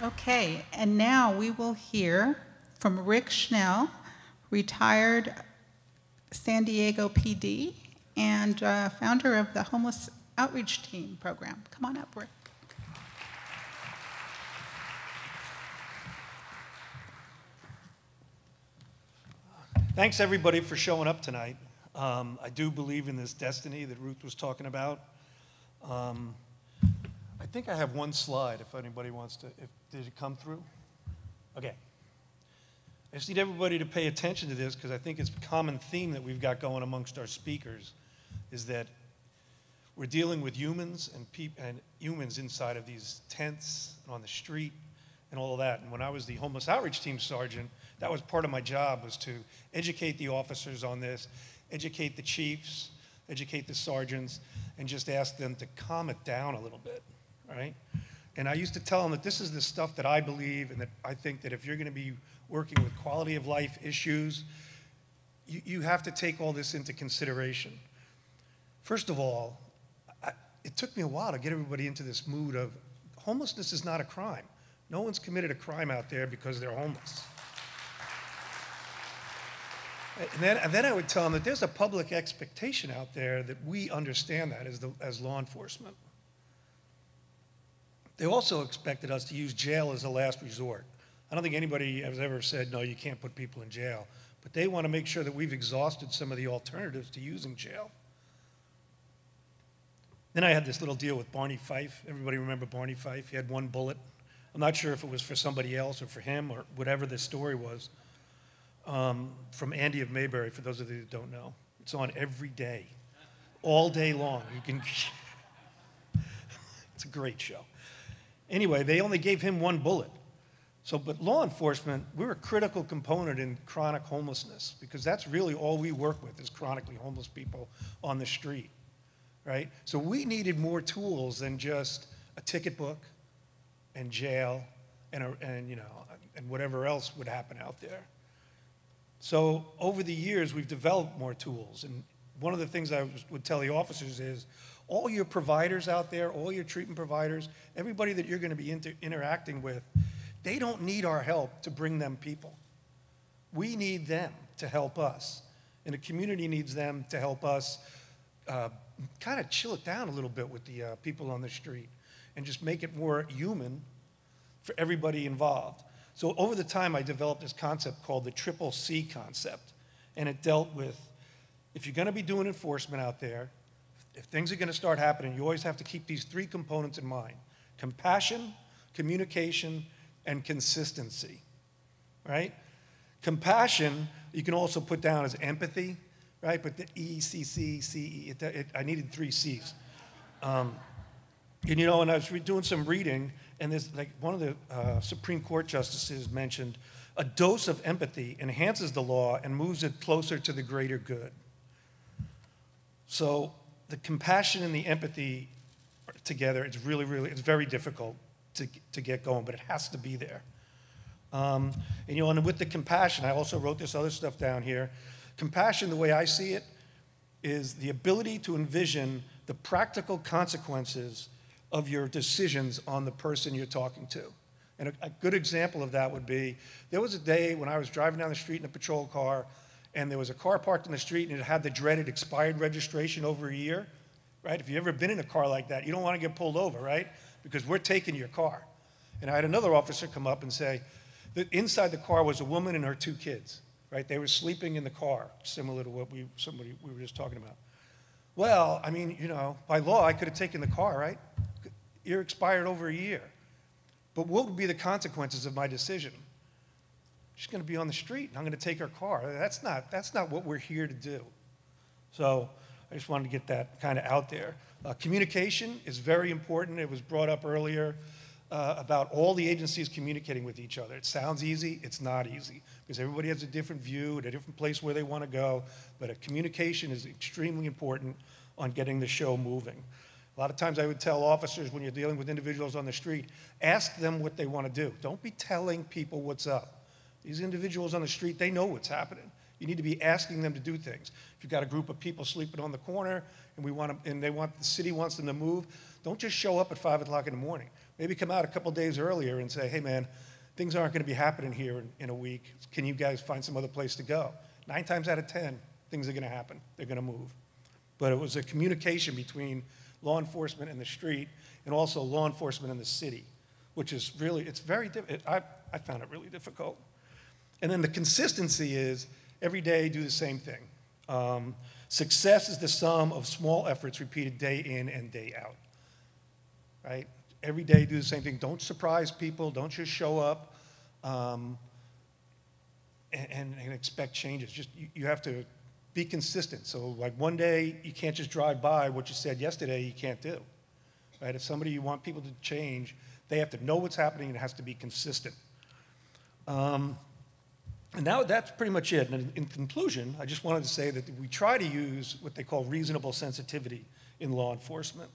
Okay, and now we will hear from Rick Schnell, retired San Diego PD and founder of the Homeless Outreach Team program. Come on up, Rick. Thanks, everybody, for showing up tonight. I do believe in this destiny that Ruth was talking about. I think I have one slide if anybody wants to. Did it come through? Okay. I just need everybody to pay attention to this because I think it's a common theme that we've got going amongst our speakers is that we're dealing with humans and humans inside of these tents and on the street and all of that. And when I was the Homeless Outreach Team sergeant, that was part of my job, was to educate the officers on this, educate the chiefs, educate the sergeants, and just ask them to calm it down a little bit, right? And I used to tell them that this is the stuff that I believe and that I think that if you're going to be working with quality of life issues, you have to take all this into consideration. First of all, it took me a while to get everybody into this mood of homelessness is not a crime. No one's committed a crime out there because they're homeless. And then I would tell them that there's a public expectation out there that we understand that as law enforcement. They also expected us to use jail as a last resort. I don't think anybody has ever said, no, you can't put people in jail. But they want to make sure that we've exhausted some of the alternatives to using jail. Then I had this little deal with Barney Fife. Everybody remember Barney Fife? He had one bullet. I'm not sure if it was for somebody else or for him or whatever the story was. From Andy of Mayberry, for those of you that don't know. It's on every day, all day long. You can. It's a great show. Anyway, they only gave him 1 bullet. So, but law enforcement, we're a critical component in chronic homelessness, because that's really all we work with is chronically homeless people on the street, right? So we needed more tools than just a ticket book and jail and you know, and whatever else would happen out there. So over the years, we've developed more tools. And one of the things I would tell the officers is, all your providers out there, all your treatment providers, everybody that you're going to be interacting with, they don't need our help to bring them people. We need them to help us. And the community needs them to help us kind of chill it down a little bit with the people on the street and just make it more human for everybody involved. So over the time, I developed this concept called the Triple C concept. And it dealt with, if you're going to be doing enforcement out there, if things are going to start happening, you always have to keep these 3 components in mind: compassion, communication, and consistency, right? Compassion, you can also put down as empathy, right? But the E-C-C-C-E, I needed 3 C's. And you know, and I was doing some reading, and there's like one of the Supreme Court justices mentioned, a dose of empathy enhances the law and moves it closer to the greater good. So the compassion and the empathy together, it's really, it's very difficult to get going, but it has to be there. And you know, and with the compassion, I also wrote this other stuff down here. Compassion, the way I see it, is the ability to envision the practical consequences of your decisions on the person you're talking to. And a good example of that would be, there was a day when I was driving down the street in a patrol car, and there was a car parked in the street, and it had the dreaded expired registration over a year, right? If you've ever been in a car like that, you don't want to get pulled over, right? Because we're taking your car. And I had another officer come up and say that inside the car was a woman and her 2 kids, right? They were sleeping in the car, similar to what we were just talking about. Well, I mean, you know, by law, I could have taken the car, right? You're expired over a year. But what would be the consequences of my decision? She's going to be on the street, and I'm going to take her car. That's not what we're here to do. So I just wanted to get that kind of out there. Communication is very important. It was brought up earlier about all the agencies communicating with each other. It sounds easy. It's not easy, because everybody has a different view at a different place where they want to go. But communication is extremely important on getting the show moving. A lot of times I would tell officers, when you're dealing with individuals on the street, ask them what they want to do. Don't be telling people what's up. These individuals on the street, they know what's happening. You need to be asking them to do things. If you've got a group of people sleeping on the corner and the city wants them to move, don't just show up at 5 o'clock in the morning. Maybe come out a couple days earlier and say, hey man, things aren't going to be happening here in a week. Can you guys find some other place to go? 9 times out of 10, things are going to happen. They're going to move. But it was a communication between law enforcement in the street and also law enforcement in the city, which is really, it's very difficult. I found it really difficult. And then the consistency is every day do the same thing. Success is the sum of small efforts repeated day in and day out, right? Every day do the same thing. Don't surprise people. Don't just show up and expect changes. Just you have to be consistent. So like one day you can't just drive by what you said yesterday you can't do, right? If somebody you want people to change, they have to know what's happening and it has to be consistent. And now that's pretty much it. And in conclusion, I just wanted to say that we try to use what they call reasonable sensitivity in law enforcement.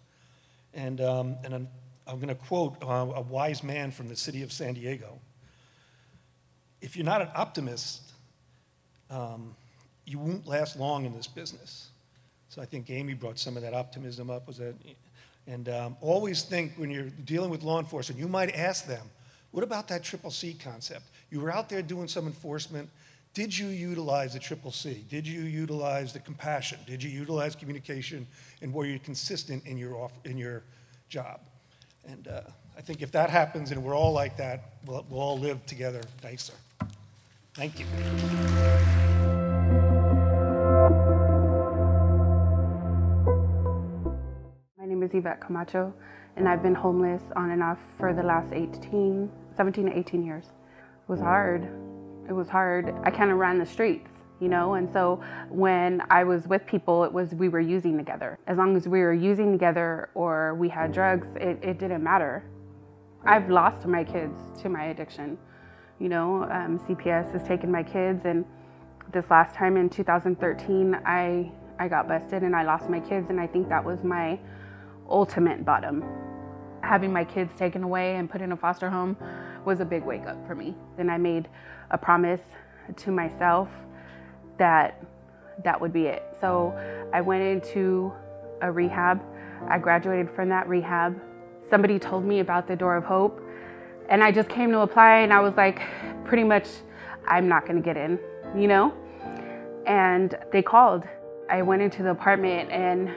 And I'm going to quote a wise man from the city of San Diego. If you're not an optimist, you won't last long in this business. So I think Amy brought some of that optimism up. And always think when you're dealing with law enforcement, you might ask them, what about that Triple C concept? You were out there doing some enforcement. Did you utilize the Triple C? Did you utilize the compassion? Did you utilize communication? And were you consistent in your job? And I think if that happens and we're all like that, we'll all live together nicer. Thank you. My name is Yvette Camacho, and I've been homeless on and off for the last 17 to 18 years. It was hard. It was hard. I kind of ran the streets, you know, and so when I was with people, we were using together. As long as we were using together or we had drugs, it didn't matter. I've lost my kids to my addiction. You know, CPS has taken my kids, and this last time in 2013, I got busted and I lost my kids, and I think that was my ultimate bottom. Having my kids taken away and put in a foster home was a big wake up for me. Then I made a promise to myself that that would be it. So I went into a rehab. I graduated from that rehab. Somebody told me about the Door of Hope, and I just came to apply, and I was like, pretty much, I'm not gonna get in, you know? And they called. I went into the apartment and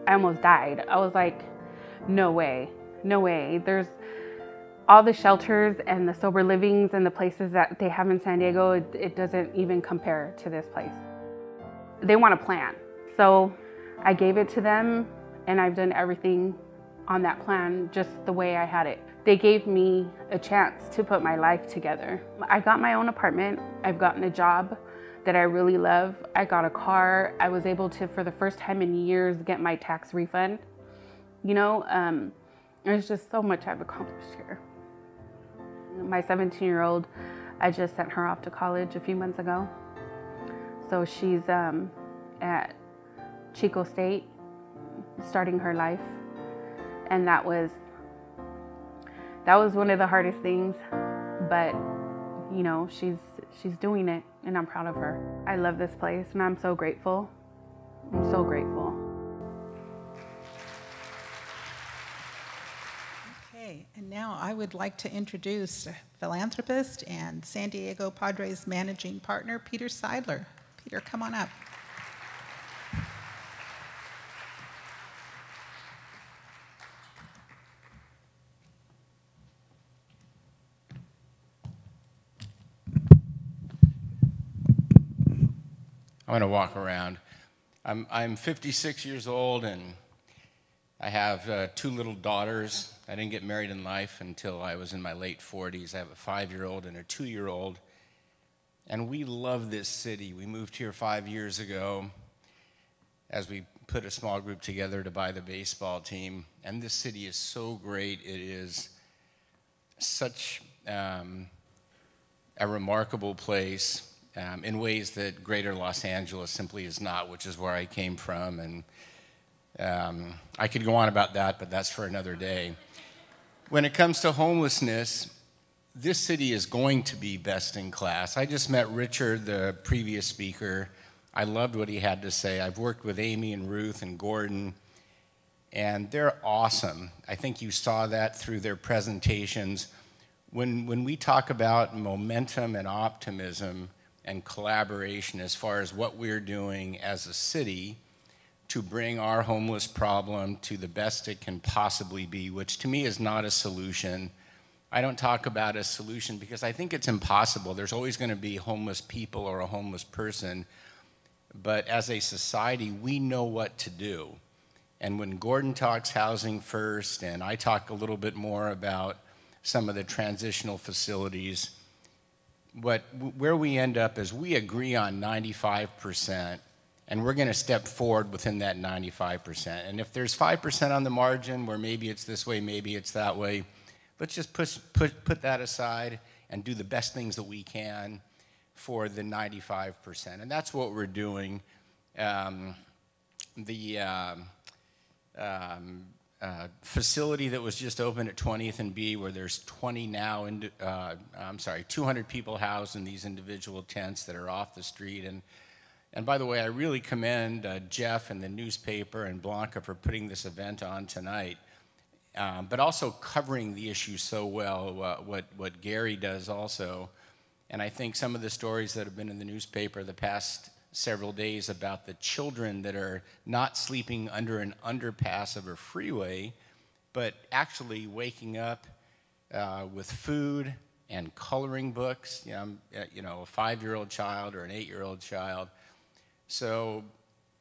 I almost died. I was like, no way, no way. There's all the shelters and the sober livings and the places that they have in San Diego, it doesn't even compare to this place. They want a plan. So I gave it to them, and I've done everything on that plan just the way I had it. They gave me a chance to put my life together. I got my own apartment. I've gotten a job that I really love. I got a car. I was able to, for the first time in years, get my tax refund. You know, there's just so much I've accomplished here. My 17-year-old, I just sent her off to college a few months ago. So she's at Chico State, starting her life. And that was one of the hardest things, but you know, she's doing it, and I'm proud of her. I love this place, and I'm so grateful. I'm so grateful. Okay, and now I would like to introduce philanthropist and San Diego Padres managing partner, Peter Seidler. Peter, come on up. I'm going to walk around. I'm 56 years old, and I have 2 little daughters. I didn't get married in life until I was in my late 40s. I have a 5-year-old and a 2-year-old, and we love this city. We moved here 5 years ago as we put a small group together to buy the baseball team, and this city is so great. It is such a remarkable place. In ways that greater Los Angeles simply is not, which is where I came from. And I could go on about that, but that's for another day. When it comes to homelessness, this city is going to be best in class. I just met Richard, the previous speaker. I loved what he had to say. I've worked with Amy and Ruth and Gordon, and they're awesome. I think you saw that through their presentations. When we talk about momentum and optimism, and collaboration as far as what we're doing as a city to bring our homeless problem to the best it can possibly be, which to me is not a solution. I don't talk about a solution because I think it's impossible. There's always going to be homeless people or a homeless person, but as a society, we know what to do. And when Gordon talks housing first, and I talk a little bit more about some of the transitional facilities, where we end up is we agree on 95%, and we're going to step forward within that 95%. And if there's 5% on the margin where maybe it's this way, maybe it's that way, let's just put that aside and do the best things that we can for the 95%. And that's what we're doing. Facility that was just opened at 20th and B, where there's 200 people housed in these individual tents that are off the street. And by the way, I really commend Jeff and the newspaper and Blanca for putting this event on tonight, but also covering the issue so well, what Gary does also. And I think some of the stories that have been in the newspaper the past several days about the children that are not sleeping under an underpass of a freeway, but actually waking up with food and coloring books, a 5-year-old child or an 8-year-old child. So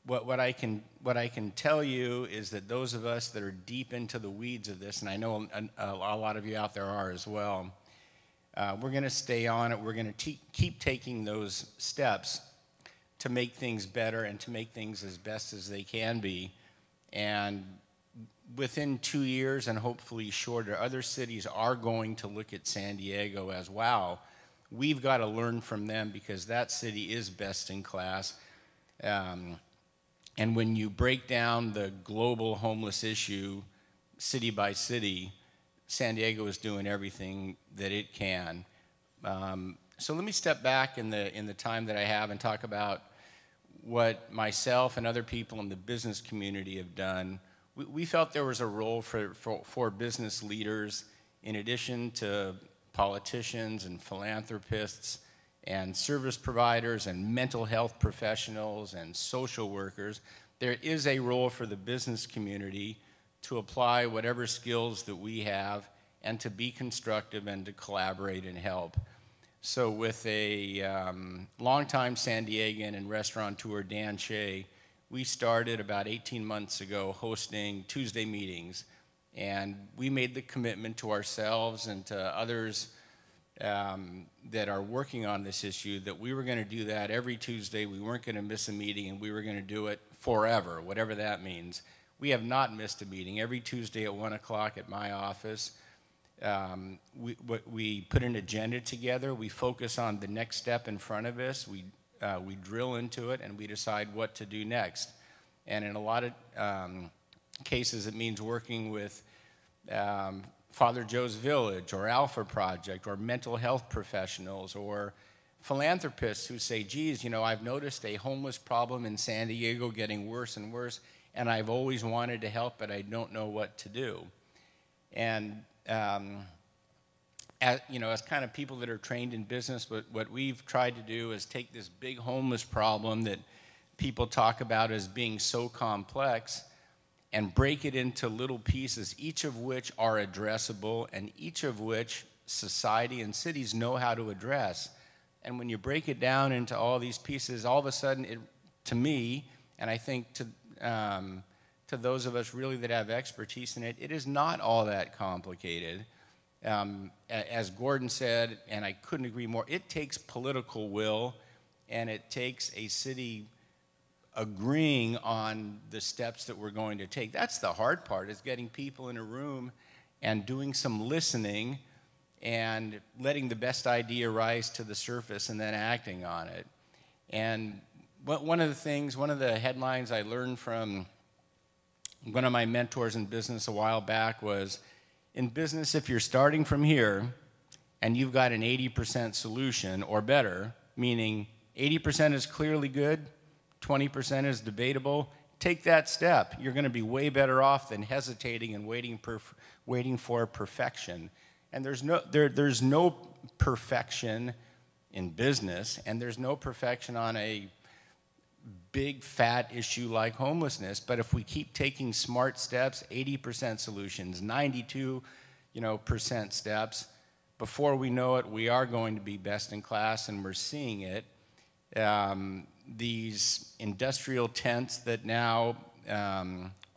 what I can tell you is that those of us that are deep into the weeds of this, and I know a lot of you out there are as well, we're going to stay on it. We're going to keep taking those steps to make things better and to make things as best as they can be. And within 2 years and hopefully shorter, other cities are going to look at San Diego as, wow, we've got to learn from them because that city is best in class. And when you break down the global homeless issue city by city, San Diego is doing everything that it can. So let me step back in the time that I have and talk about what myself and other people in the business community have done. We felt there was a role for business leaders, in addition to politicians and philanthropists and service providers and mental health professionals and social workers. There is a role for the business community to apply whatever skills that we have and to be constructive and to collaborate and help. So with a longtime San Diegan and restaurateur, Dan Shea, we started about 18 months ago hosting Tuesday meetings, and we made the commitment to ourselves and to others that are working on this issue that we were going to do that every Tuesday. We weren't going to miss a meeting, and we were going to do it forever, whatever that means. We have not missed a meeting. Every Tuesday at 1 o'clock at my office, we put an agenda together. We focus on the next step in front of us. We drill into it, and we decide what to do next. And in a lot of cases, it means working with Father Joe's Village or Alpha Project or mental health professionals or philanthropists who say, geez, you know, I've noticed a homeless problem in San Diego getting worse and worse, and I've always wanted to help, but I don't know what to do. And as kind of people that are trained in business, what we've tried to do is take this big homeless problem that people talk about as being so complex and break it into little pieces, each of which are addressable and each of which society and cities know how to address. And when you break it down into all these pieces, all of a sudden, to me, and I think to those of us really that have expertise in it, it is not all that complicated. As Gordon said, and I couldn't agree more, it takes political will, and it takes a city agreeing on the steps that we're going to take. That's the hard part, is getting people in a room and doing some listening and letting the best idea rise to the surface and then acting on it. And one of the headlines I learned from one of my mentors in business a while back was, in business, if you're starting from here and you've got an 80% solution or better, meaning 80% is clearly good, 20% is debatable, take that step. You're going to be way better off than hesitating and waiting for perfection. And there's no perfection in business, and there's no perfection on a big fat issue like homelessness. But if we keep taking smart steps, 80% solutions, 92% steps, before we know it, we are going to be best in class, and we're seeing it. These industrial tents that now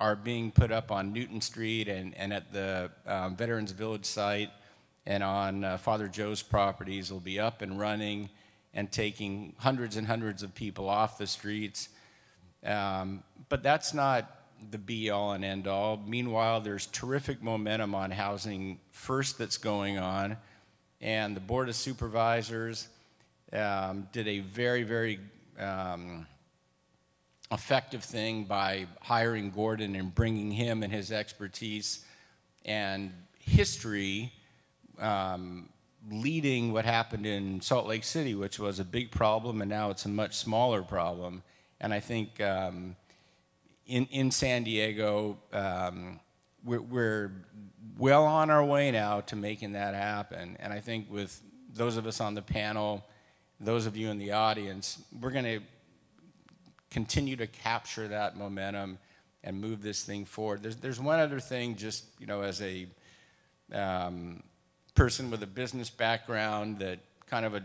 are being put up on Newton Street and at the Veterans Village site and on Father Joe's properties will be up and running and taking hundreds and hundreds of people off the streets. But that's not the be-all and end-all. Meanwhile, there's terrific momentum on Housing First that's going on, and the Board of Supervisors did a very, very effective thing by hiring Gordon and bringing him and his expertise and history leading what happened in Salt Lake City, which was a big problem, and now it's a much smaller problem. And I think in San Diego, we're well on our way now to making that happen. And I think with those of us on the panel, those of you in the audience, we're going to continue to capture that momentum and move this thing forward. There's one other thing, just as a person with a business background that kind of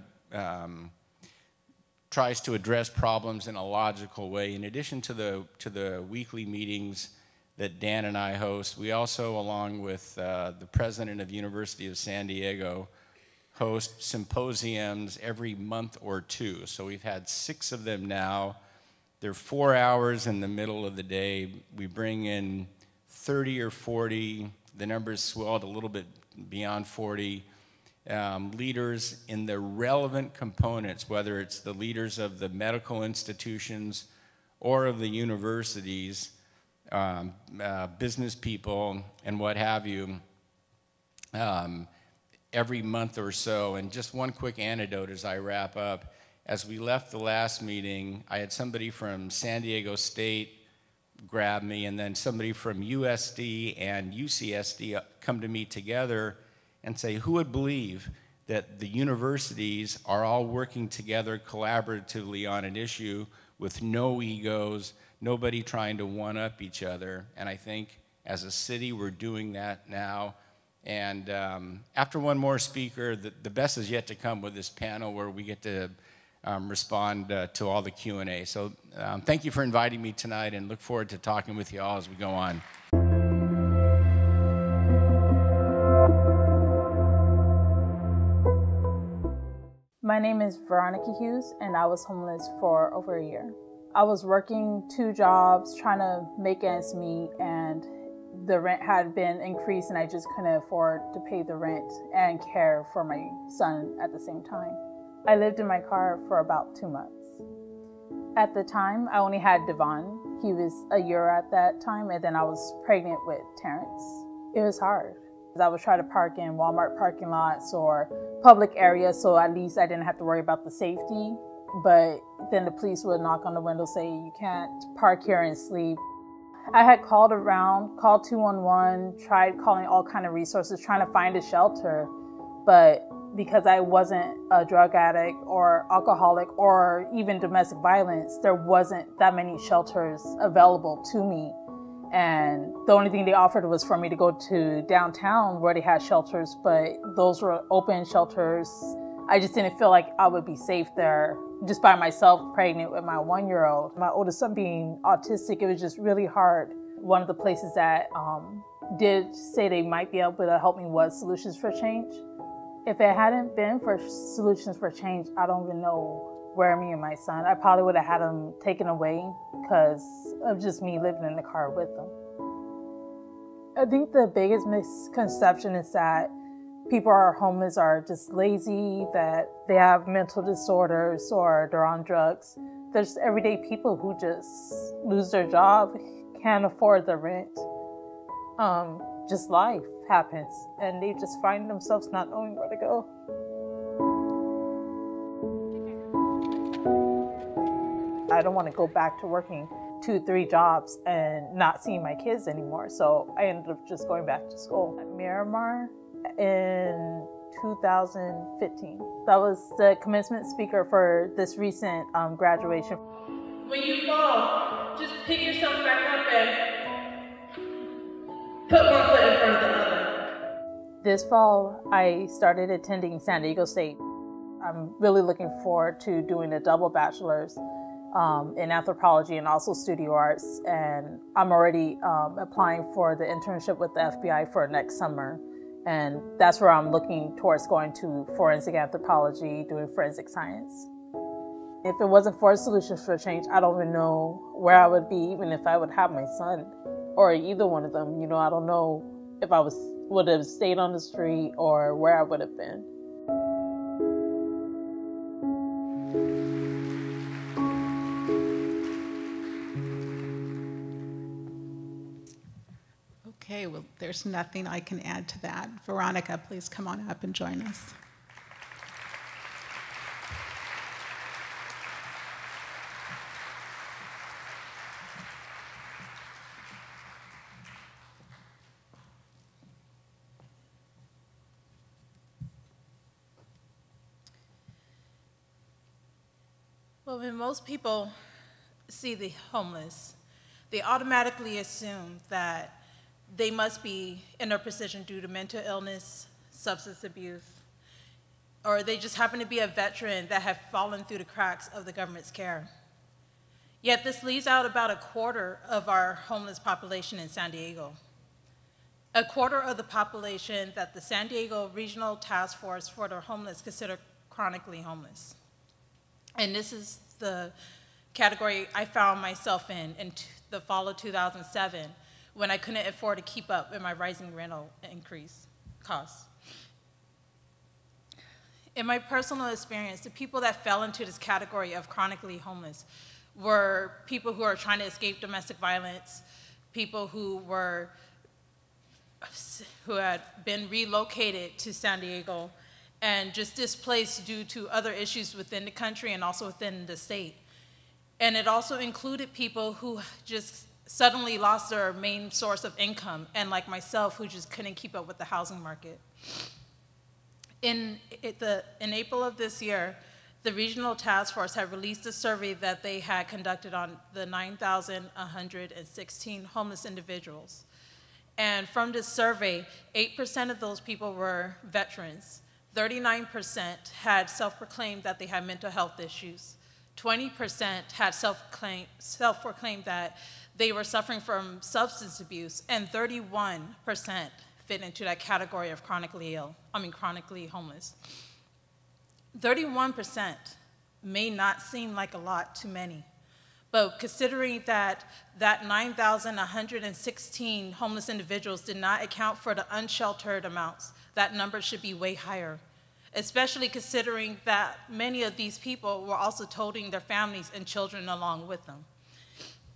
tries to address problems in a logical way. In addition to the weekly meetings that Dan and I host, we also, along with the president of University of San Diego, host symposiums every month or two. So we've had 6 of them now. They're 4 hours in the middle of the day. We bring in 30 or 40, the numbers swelled a little bit beyond 40, leaders in the relevant components, whether it's the leaders of the medical institutions or of the universities, business people, and what have you, every month or so. And just one quick anecdote as I wrap up. As we left the last meeting, I had somebody from San Diego State grab me, and then somebody from USD and UCSD come to me together and say, who would believe that the universities are all working together collaboratively on an issue with no egos, nobody trying to one-up each other. And I think as a city, we're doing that now. And after one more speaker, the best is yet to come with this panel where we get to respond to all the Q&A. So thank you for inviting me tonight, and look forward to talking with you all as we go on. My name is Veronica Hughes, and I was homeless for over a year. I was working 2 jobs, trying to make ends meet, and the rent had been increased, and I just couldn't afford to pay the rent and care for my son at the same time. I lived in my car for about 2 months. At the time, I only had Devon. He was a year at that time, and then I was pregnant with Terrence. It was hard. I would try to park in Walmart parking lots or public areas, so at least I didn't have to worry about the safety. But then the police would knock on the window, say, you can't park here and sleep. I had called around, called 211, tried calling all kind of resources, trying to find a shelter. But because I wasn't a drug addict or alcoholic or even domestic violence, there wasn't that many shelters available to me. And the only thing they offered was for me to go to downtown where they had shelters, but those were open shelters. I just didn't feel like I would be safe there just by myself, pregnant with my 1-year-old. My oldest son being autistic, it was just really hard. One of the places that did say they might be able to help me was Solutions for Change. If it hadn't been for Solutions for Change, I don't even know where me and my son, I probably would have had him taken away because of just me living in the car with them. I think the biggest misconception is that people who are homeless are just lazy, that they have mental disorders or they're on drugs. There's everyday people who just lose their job, can't afford the rent. Just life happens and they just find themselves not knowing where to go. I don't want to go back to working 2-3 jobs and not seeing my kids anymore. So I ended up just going back to school at Miramar in 2015. That was the commencement speaker for this recent graduation. When you fall, just pick yourself back up and put one foot in front of the other. This fall, I started attending San Diego State. I'm really looking forward to doing a double bachelor's in anthropology and also studio arts. And I'm already applying for the internship with the FBI for next summer. And that's where I'm looking towards going to forensic anthropology, doing forensic science. If it wasn't for Solutions for Change, I don't even know where I would be, even if I would have my son or either one of them. You know, I don't know if I would have stayed on the street or where I would have been. Okay, well, there's nothing I can add to that. Veronica, please come on up and join us. Well, when most people see the homeless, they automatically assume that they must be in their position due to mental illness, substance abuse, or they just happen to be a veteran that have fallen through the cracks of the government's care. Yet this leaves out about 1/4 of our homeless population in San Diego. 1/4 of the population that the San Diego Regional Task Force for the Homeless consider chronically homeless. And this is the category I found myself in the fall of 2007, when I couldn't afford to keep up with my rising rental increase costs. In my personal experience, the people that fell into this category of chronically homeless were people who are trying to escape domestic violence, people who had been relocated to San Diego and just displaced due to other issues within the country and also within the state. And it also included people who just suddenly lost their main source of income, and like myself, who just couldn't keep up with the housing market. In April of this year, the Regional Task Force had released a survey that they had conducted on the 9,116 homeless individuals. And from this survey, 8% of those people were veterans. 39% had self-proclaimed that they had mental health issues. 20% had self-proclaimed that they were suffering from substance abuse, and 31% fit into that category of chronically homeless. 31% may not seem like a lot to many, but considering that 9,116 homeless individuals did not account for the unsheltered amounts, that number should be way higher, especially considering that many of these people were also toting their families and children along with them.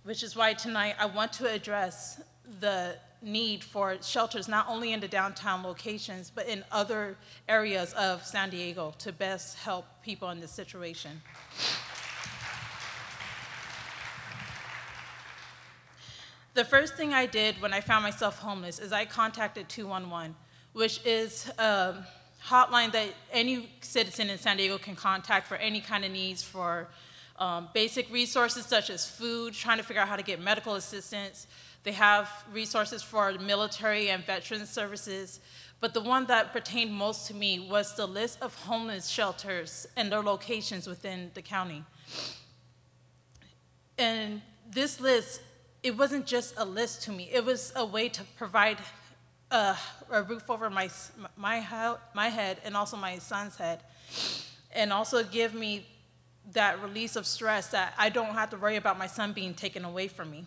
Which is why tonight I want to address the need for shelters not only in the downtown locations, but in other areas of San Diego to best help people in this situation. The first thing I did when I found myself homeless is I contacted 211, which is a hotline that any citizen in San Diego can contact for any kind of needs for basic resources such as food, trying to figure out how to get medical assistance. They have resources for military and veteran services, but the one that pertained most to me was the list of homeless shelters and their locations within the county. And this list, it wasn't just a list to me, it was a way to provide a roof over my head and also my son's head, and also give me that release of stress that I don't have to worry about my son being taken away from me.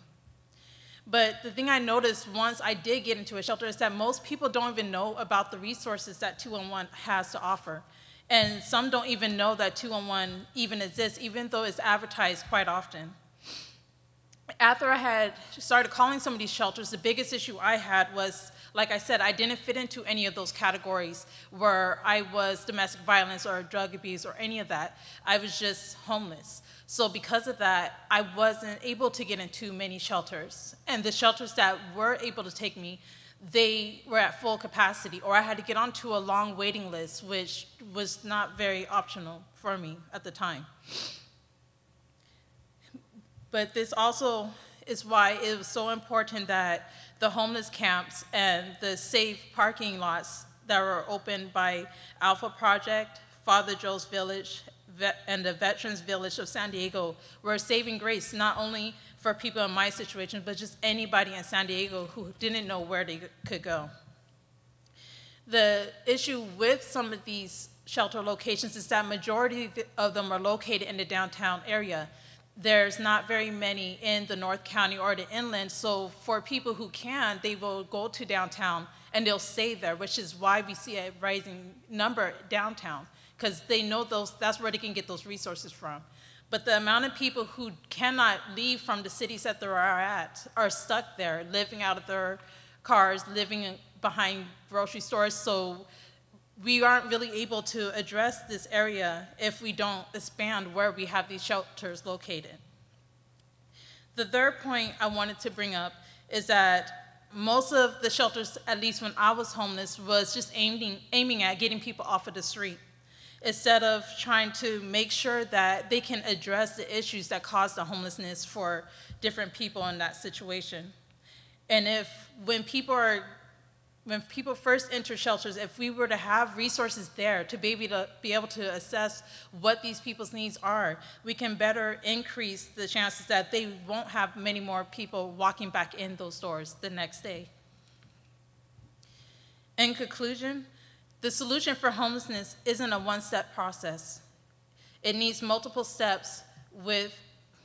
But the thing I noticed once I did get into a shelter is that most people don't even know about the resources that 211 has to offer. And some don't even know that 211 even exists, even though it's advertised quite often. After I had started calling some of these shelters, the biggest issue I had was, like I said, I didn't fit into any of those categories where I was domestic violence or drug abuse or any of that. I was just homeless. So because of that, I wasn't able to get into many shelters. And the shelters that were able to take me, they were at full capacity, or I had to get onto a long waiting list, which was not very optional for me at the time. But this also is why it was so important that the homeless camps and the safe parking lots that were opened by Alpha Project, Father Joe's Village, and the Veterans Village of San Diego were a saving grace, not only for people in my situation, but just anybody in San Diego who didn't know where they could go. The issue with some of these shelter locations is that majority of them are located in the downtown area. There's not very many in the North County or the inland, so for people who can, they will go to downtown and they'll stay there, which is why we see a rising number downtown, because they know that's where they can get those resources from. But the amount of people who cannot leave from the cities that they are at are stuck there, living out of their cars, living behind grocery stores, so we aren't really able to address this area if we don't expand where we have these shelters located. The third point I wanted to bring up is that most of the shelters, at least when I was homeless, was just aiming at getting people off of the street, instead of trying to make sure that they can address the issues that cause the homelessness for different people in that situation. And when people first enter shelters, if we were to have resources there to be able to assess what these people's needs are, we can better increase the chances that they won't have many more people walking back in those doors the next day. In conclusion, the solution for homelessness isn't a one-step process. It needs multiple steps with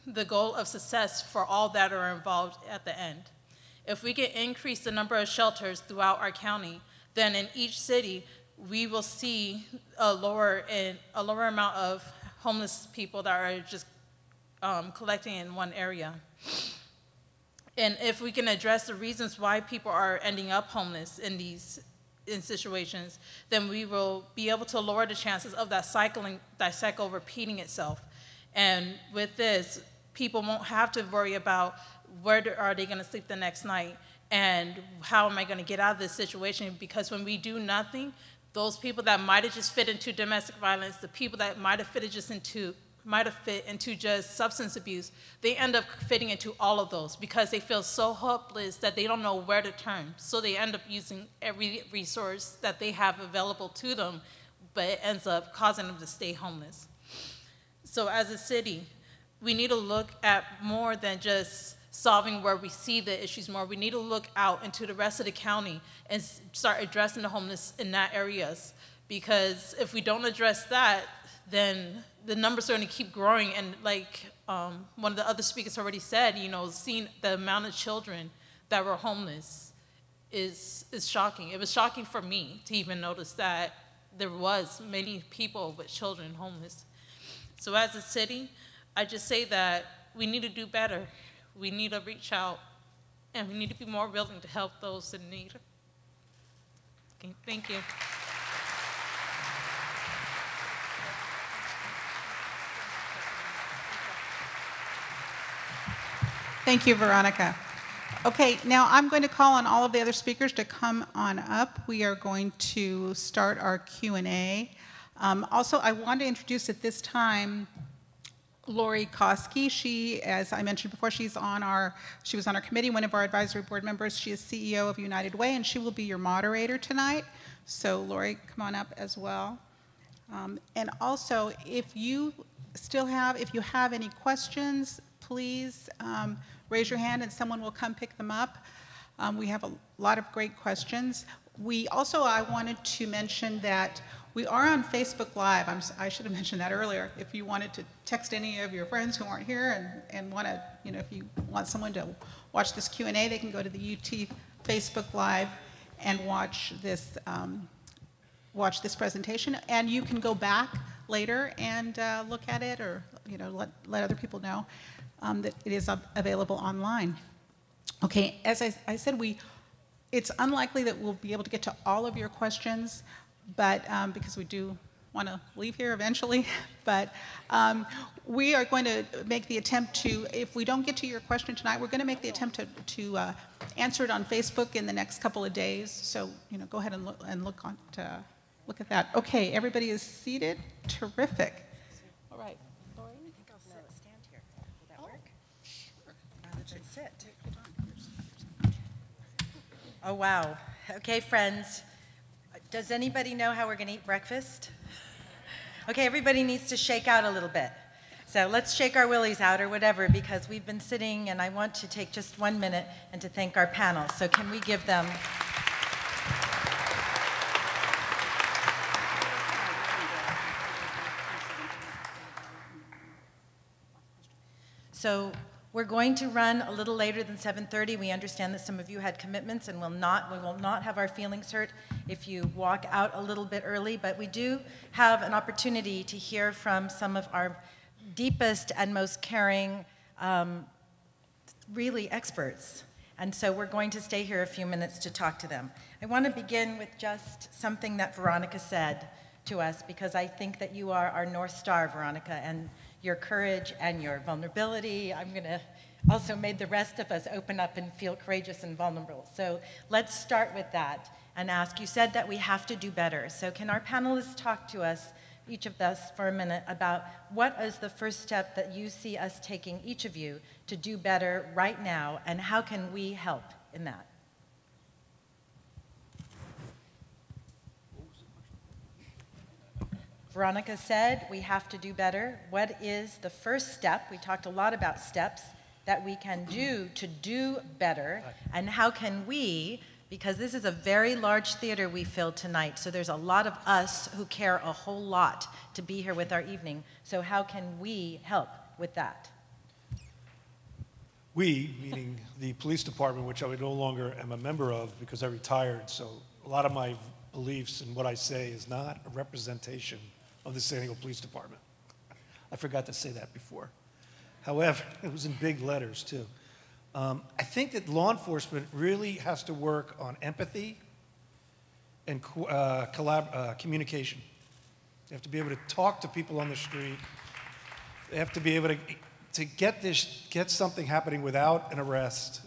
the goal of success for all that are involved at the end. If we can increase the number of shelters throughout our county, then in each city, we will see a lower amount of homeless people that are just collecting in one area. And if we can address the reasons why people are ending up homeless in situations, then we will be able to lower the chances of that cycle repeating itself. And with this, people won't have to worry about where are they going to sleep the next night and how am I going to get out of this situation, because when we do nothing, those people that might have just fit into domestic violence, the people that might have fit into just substance abuse, they end up fitting into all of those because they feel so hopeless that they don't know where to turn. So they end up using every resource that they have available to them, but it ends up causing them to stay homeless. So as a city, we need to look at more than just solving where we see the issues more. We need to look out into the rest of the county and start addressing the homeless in that areas. Because if we don't address that, then the numbers are going to keep growing. And like one of the other speakers already said, you know, seeing the amount of children that were homeless is shocking. It was shocking for me to even notice that there was many people with children homeless. So as a city, I just say that we need to do better. We need to reach out, and we need to be more willing to help those in need. Okay, thank you. Thank you, Veronica. Okay, now I'm going to call on all of the other speakers to come on up. We are going to start our Q&A. Also, I want to introduce at this time Lori Koski. She, as I mentioned before, she was on our committee, one of our advisory board members. She is CEO of United Way, and she will be your moderator tonight. So Lori, come on up as well. And also, if you have any questions, please raise your hand and someone will come pick them up. We have a lot of great questions. I wanted to mention that we are on Facebook Live. I should have mentioned that earlier. If you wanted to text any of your friends who aren't here and want to, if you want someone to watch this Q&A, they can go to the UT Facebook Live and watch this presentation. And you can go back later and look at it, or let other people know that it is available online. Okay, as I said, it's unlikely that we'll be able to get to all of your questions, but because we do want to leave here eventually, but we are going to make the attempt to, if we don't get to your question tonight, we're going to make the attempt to answer it on Facebook in the next couple of days. So go ahead and look at that. Okay, everybody is seated. Terrific. All right. I think I'll stand here. Will that work? Sure. Rather than sit. Oh, wow. Okay, friends. Does anybody know how we're going to eat breakfast? Okay, everybody needs to shake out a little bit. So let's shake our willies out or whatever, because we've been sitting, and I want to take just 1 minute and to thank our panel. So can we give them... So we're going to run a little later than 7:30. We understand that some of you had commitments, and we will not have our feelings hurt if you walk out a little bit early, but we do have an opportunity to hear from some of our deepest and most caring, really experts. And so we're going to stay here a few minutes to talk to them. I want to begin with just something that Veronica said to us, because I think that you are our North Star, Veronica, and your courage and your vulnerability. I'm going to also make the rest of us open up and feel courageous and vulnerable. So let's start with that and ask, you said that we have to do better. So can our panelists talk to us, each of us, for a minute about what is the first step that you see us taking, each of you, to do better right now, and how can we help in that? Veronica said we have to do better. What is the first step? We talked a lot about steps that we can do to do better, and how can we, because this is a very large theater we filled tonight, so there's a lot of us who care a whole lot to be here with our evening, so how can we help with that? We, meaning the police department, which I no longer am a member of because I retired, so a lot of my beliefs and what I say is not a representation of the San Diego Police Department. I forgot to say that before. However, it was in big letters too. I think that law enforcement really has to work on empathy and communication. They have to be able to talk to people on the street. They have to be able to get something happening without an arrest,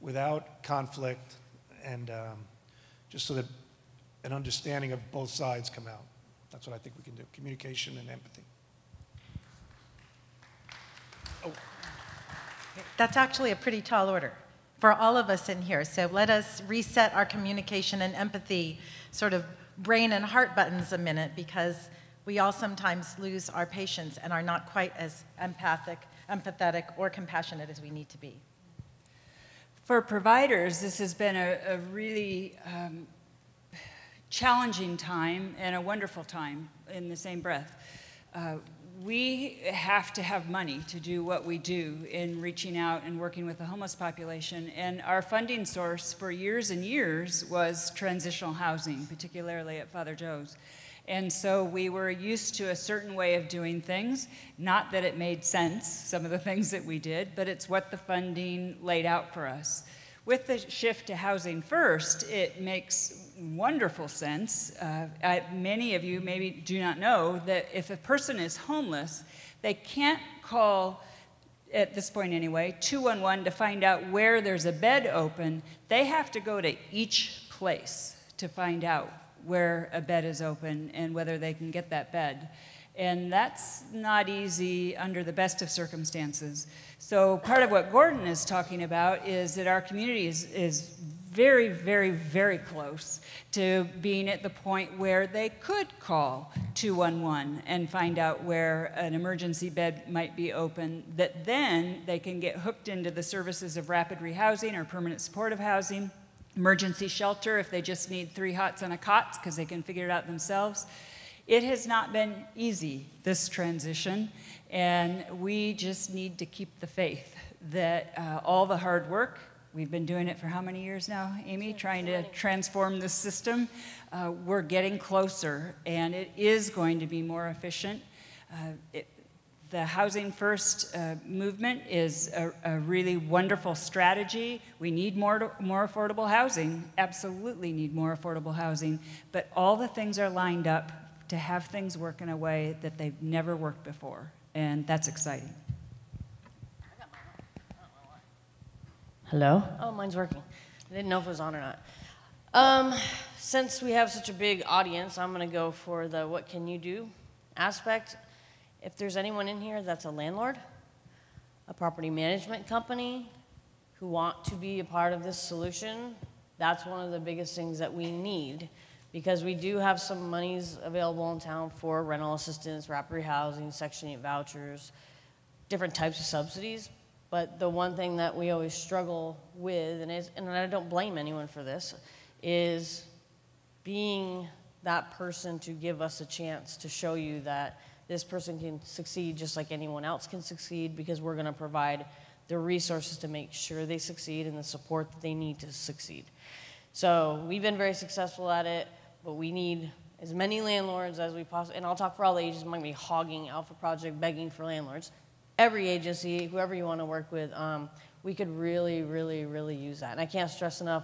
without conflict, and just so that an understanding of both sides come out. That's what I think we can do, communication and empathy. Oh. That's actually a pretty tall order for all of us in here. So let us reset our communication and empathy sort of brain and heart buttons a minute, because we all sometimes lose our patience and are not quite as empathetic, or compassionate as we need to be. For providers, this has been a really challenging time and a wonderful time in the same breath. We have to have money to do what we do in reaching out and working with the homeless population, and our funding source for years and years was transitional housing, particularly at Father Joe's. And so we were used to a certain way of doing things, not that it made sense, some of the things that we did, but it's what the funding laid out for us. With the shift to Housing First, it makes wonderful sense. Many of you maybe do not know that if a person is homeless, they can't call, at this point anyway, 211 to find out where there's a bed open. They have to go to each place to find out where a bed is open and whether they can get that bed. And that's not easy under the best of circumstances. So part of what Gordon is talking about is that our community is very, very, very close to being at the point where they could call 211 and find out where an emergency bed might be open, that then they can get hooked into the services of rapid rehousing or permanent supportive housing, emergency shelter if they just need 3 hots and a cot because they can figure it out themselves. It has not been easy, this transition, and we just need to keep the faith that all the hard work, we've been doing it for how many years now, Amy, trying to transform this system, we're getting closer, and it is going to be more efficient. The Housing First movement is a really wonderful strategy. We need more affordable housing, absolutely need more affordable housing, but all the things are lined up to have things work in a way that they've never worked before, and that's exciting. Hello? Oh, mine's working. I didn't know if it was on or not. Since we have such a big audience, I'm gonna go for the what can you do aspect. If there's anyone in here that's a landlord, a property management company, who want to be a part of this solution, that's one of the biggest things that we need, because we do have some monies available in town for rental assistance, rapid rehousing, Section 8 vouchers, different types of subsidies. But the one thing that we always struggle with, and I don't blame anyone for this, is being that person to give us a chance to show you that this person can succeed just like anyone else can succeed, because we're going to provide the resources to make sure they succeed and the support that they need to succeed. So we've been very successful at it, but we need as many landlords as we possibly, and I'll talk for all the agencies. I'm not going to be hogging Alpha Project, begging for landlords. Every agency, whoever you want to work with, we could really, really, really use that. And I can't stress enough,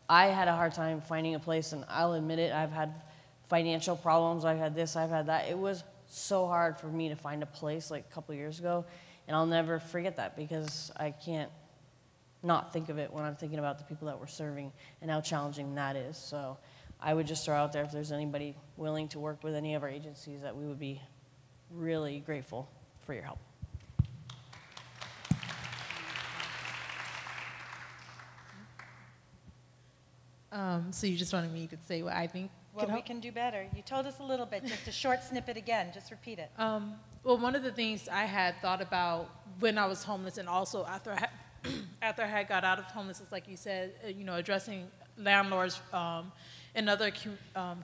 I had a hard time finding a place, and I'll admit it, I've had financial problems, I've had this, I've had that. It was so hard for me to find a place like a couple years ago, and I'll never forget that, because I can't not think of it when I'm thinking about the people that we're serving and how challenging that is. So I would just throw out there, if there's anybody willing to work with any of our agencies, that we would be really grateful for your help. So you just wanted me to say what I think? Well, we can do better. You told us a little bit, just a short snippet again, just repeat it. Well, one of the things I had thought about when I was homeless, and also after I had got out of homelessness, like you said, you know, addressing landlords in other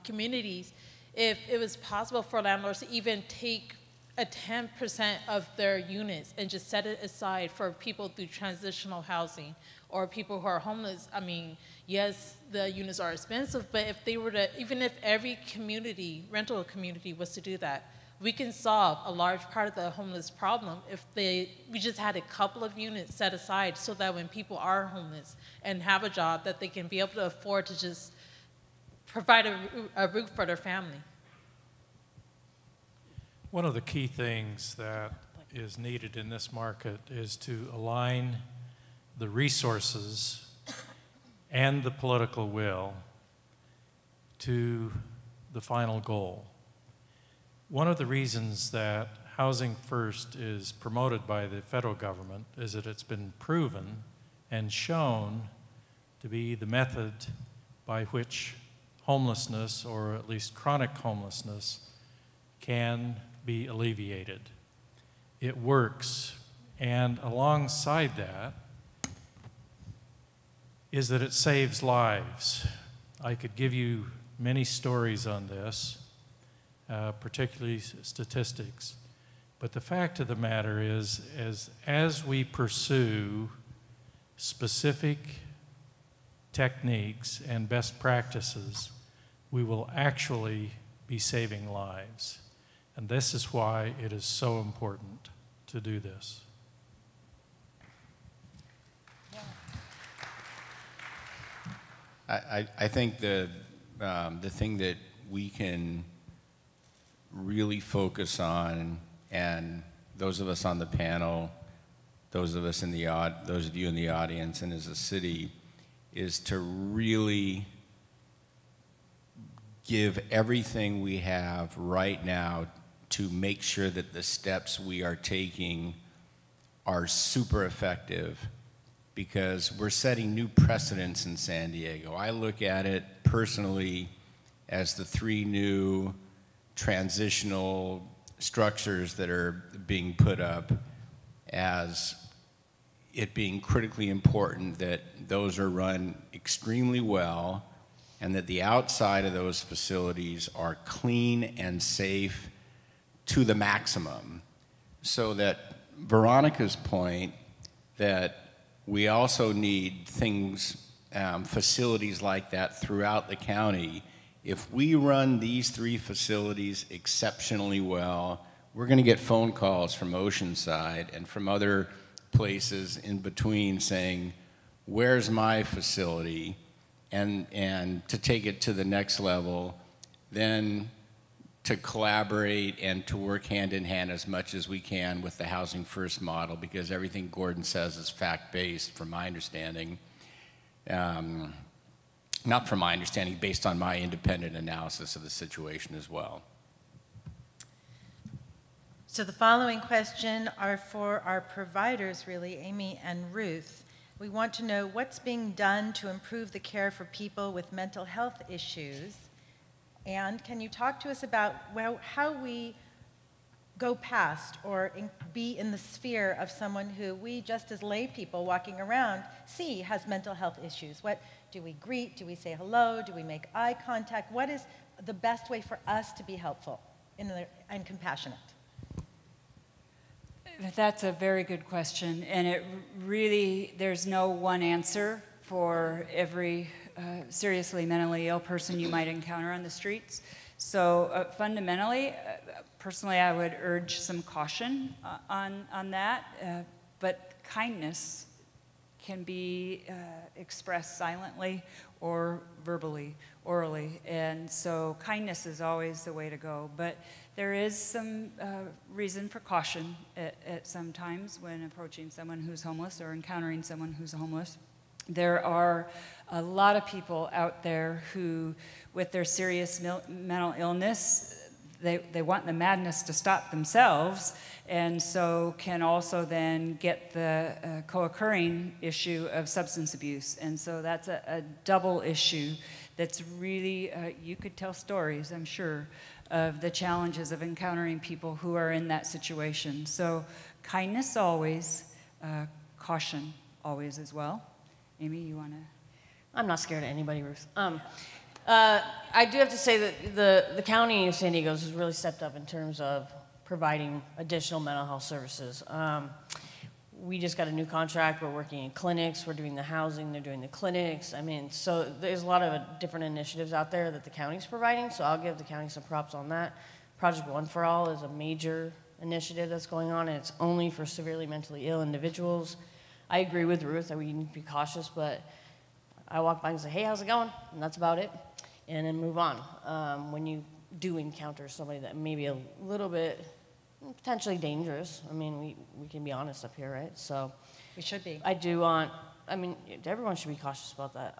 communities, if it was possible for landlords to even take a 10% of their units and just set it aside for people through transitional housing or people who are homeless, I mean, yes, the units are expensive, but if they were to, even if every community, rental community was to do that, we can solve a large part of the homeless problem if we just had a couple of units set aside so that when people are homeless and have a job, that they can be able to afford to just provide a roof for their family. One of the key things that is needed in this market is to align the resources and the political will to the final goal. One of the reasons that Housing First is promoted by the federal government is that it's been proven and shown to be the method by which homelessness, or at least chronic homelessness, can be alleviated. It works, and alongside that is that it saves lives. I could give you many stories on this, particularly statistics, but the fact of the matter is, as we pursue specific techniques and best practices, we will actually be saving lives. And this is why it is so important to do this. I think the thing that we can really focus on, and those of us on the panel, those of you in the audience, and as a city, is to really give everything we have right now to make sure that the steps we are taking are super effective, because we're setting new precedents in San Diego. I look at it personally as the 3 new transitional structures that are being put up as it being critically important that those are run extremely well and that the outside of those facilities are clean and safe to the maximum, so that Veronica's point that we also need things, facilities like that throughout the county. If we run these 3 facilities exceptionally well, we're going to get phone calls from Oceanside and from other places in between saying, where's my facility? And to take it to the next level, then to collaborate and to work hand in hand as much as we can with the Housing First model, because everything Gordon says is fact-based from my understanding. Not from my understanding, based on my independent analysis of the situation as well. So the following question are for our providers, really, Amy and Ruth. We want to know what's being done to improve the care for people with mental health issues. And can you talk to us about how we go past or be in the sphere of someone who we, just as lay people walking around, see has mental health issues? What do we greet? Do we say hello? Do we make eye contact? What is the best way for us to be helpful and compassionate? That's a very good question, and it really, there's no one answer for every seriously mentally ill person you might encounter on the streets. So fundamentally, personally, I would urge some caution on that, but kindness can be expressed silently or verbally, orally, and so kindness is always the way to go. But there is some reason for caution at some times when approaching someone who's homeless or encountering someone who's homeless. There are a lot of people out there who, with their serious mental illness, they want the madness to stop themselves, and so can also then get the co-occurring issue of substance abuse. And so that's a double issue that's really, you could tell stories, I'm sure, of the challenges of encountering people who are in that situation. So kindness always, caution always as well. Amy, you want to? I'm not scared of anybody, Ruth. I do have to say that the county of San Diego has really stepped up in terms of providing additional mental health services. We just got a new contract. We're working in clinics. We're doing the housing. They're doing the clinics. I mean, so there's a lot of different initiatives out there that the county's providing, so I'll give the county some props on that. Project One for All is a major initiative that's going on, and it's only for severely mentally ill individuals. I agree with Ruth that we need to be cautious, but I walk by and say, hey, how's it going? And that's about it, and then move on. When you do encounter somebody that may be a little bit potentially dangerous, I mean, we can be honest up here, right? So we should be. I mean, everyone should be cautious about that.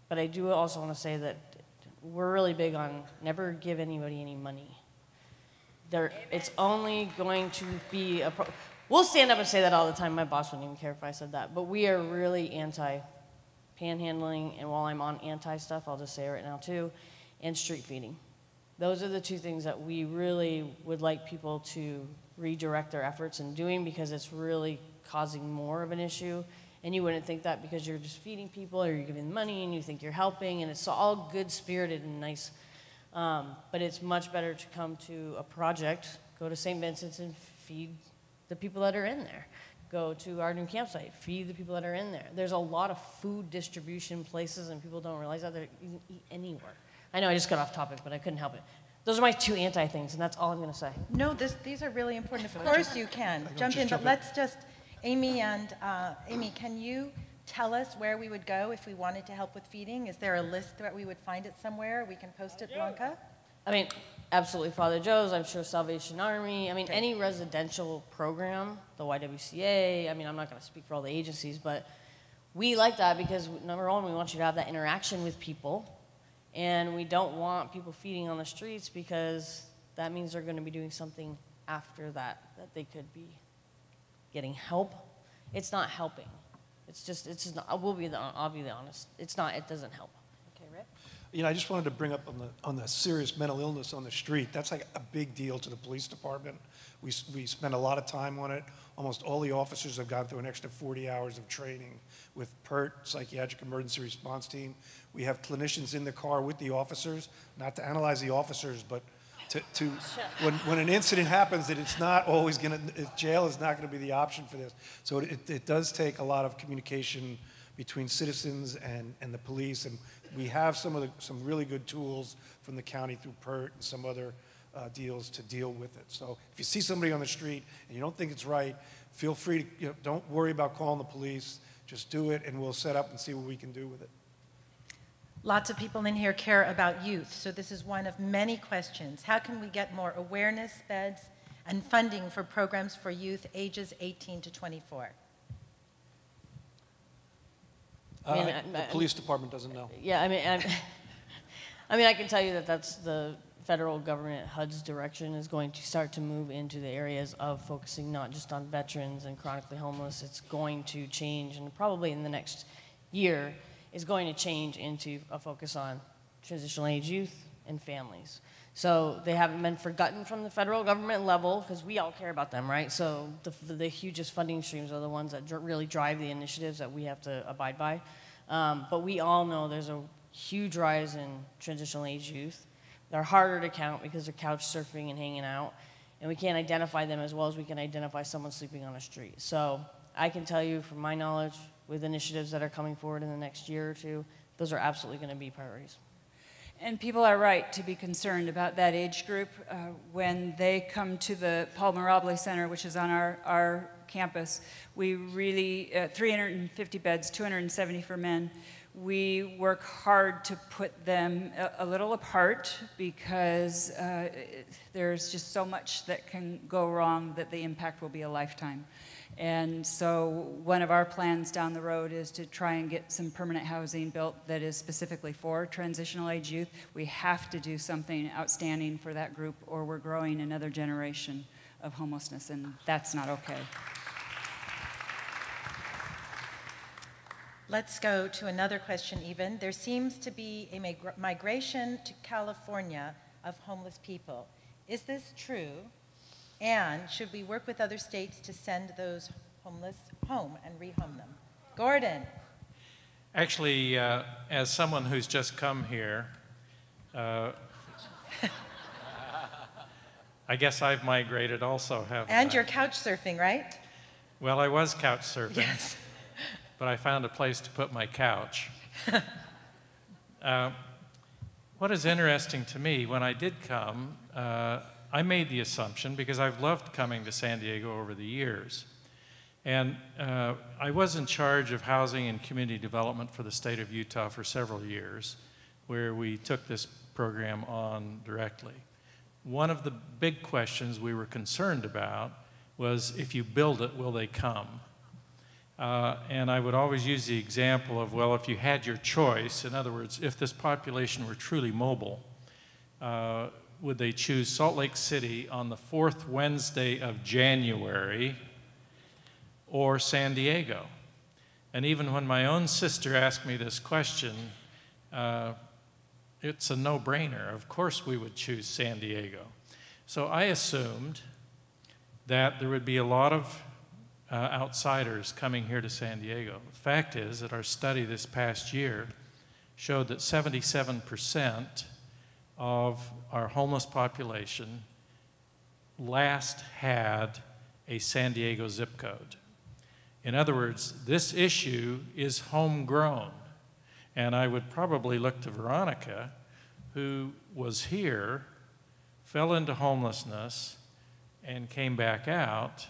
But I do also want to say that we're really big on never give anybody any money. It's only going to be we'll stand up and say that all the time. My boss wouldn't even care if I said that. But we are really anti-panhandling, and while I'm on anti-stuff, I'll just say it right now too, and street feeding. Those are the two things that we really would like people to redirect their efforts in doing, because it's really causing more of an issue. And you wouldn't think that because you're just feeding people or you're giving money and you think you're helping, and it's all good-spirited and nice. But it's much better to come to a project, go to St. Vincent's and feed the people that are in there. Go to our new campsite, feed the people that are in there. There's a lot of food distribution places, and people don't realize that you can eat anywhere. I know I just got off topic, but I couldn't help it. Those are my two anti-things, and that's all I'm going to say. No, these are really important. Of course you can. Jump in, but let's just, Amy, can you tell us where we would go if we wanted to help with feeding? Is there a list that we would find it somewhere? We can post it, Blanca? I mean, absolutely Father Joe's, I'm sure Salvation Army. I mean, any residential program, the YWCA. I mean, I'm not going to speak for all the agencies, but we like that because, number one, we want you to have that interaction with people. And we don't want people feeding on the streets, because that means they're going to be doing something after that they could be getting help. It's not helping. It's just not, I'll be honest. It doesn't help. Okay, Rick? You know, I just wanted to bring up on the serious mental illness on the street. That's like a big deal to the police department. We spend a lot of time on it. Almost all the officers have gone through an extra 40 hours of training with PERT, Psychiatric Emergency Response Team. We have clinicians in the car with the officers, not to analyze the officers, but when an incident happens, that it's not always jail is not going to be the option for this. So it does take a lot of communication between citizens and the police, and we have some really good tools from the county through PERT and some other deals to deal with it. So if you see somebody on the street and you don't think it's right, feel free to, don't worry about calling the police. Just do it, and we'll set up and see what we can do with it. Lots of people in here care about youth, so this is one of many questions. How can we get more awareness, beds, and funding for programs for youth ages 18 to 24? The police department doesn't know. Yeah, I mean, I can tell you that that's the federal government, HUD's direction is going to start to move into the areas of focusing not just on veterans and chronically homeless. It's going to change, and probably in the next year is going to change into a focus on transitional age youth and families. So they haven't been forgotten from the federal government level, because we all care about them, right? So the hugest funding streams are the ones that really drive the initiatives that we have to abide by. But we all know there's a huge rise in transitional age youth. They're harder to count because they're couch surfing and hanging out, and we can't identify them as well as we can identify someone sleeping on a street. So I can tell you from my knowledge, with initiatives that are coming forward in the next year or two, those are absolutely going to be priorities. And people are right to be concerned about that age group. When they come to the Paul Mirabile Center, which is on our campus, we really, 350 beds, 270 for men. We work hard to put them a little apart, because there's just so much that can go wrong that the impact will be a lifetime. And so one of our plans down the road is to try and get some permanent housing built that is specifically for transitional age youth. We have to do something outstanding for that group, or we're growing another generation of homelessness, and that's not okay. Let's go to another question even. There seems to be a migration to California of homeless people. Is this true? And should we work with other states to send those homeless home and rehome them? Gordon. Actually, as someone who's just come here, I guess I've migrated also, haven't I? And you're couch surfing, right? Well, I was couch surfing, Yes. but I found a place to put my couch. What is interesting to me, when I did come, I made the assumption, because I've loved coming to San Diego over the years, and I was in charge of housing and community development for the state of Utah for several years, where we took this program on directly. One of the big questions we were concerned about was, if you build it, will they come? And I would always use the example of, well, if you had your choice, in other words, if this population were truly mobile, would they choose Salt Lake City on the 4th Wednesday of January or San Diego? And even when my own sister asked me this question, it's a no-brainer. Of course we would choose San Diego. So I assumed that there would be a lot of outsiders coming here to San Diego. The fact is that our study this past year showed that 77% of our homeless population last had a San Diego zip code. In other words, this issue is homegrown. And I would probably look to Veronica, who was here, fell into homelessness, and came back out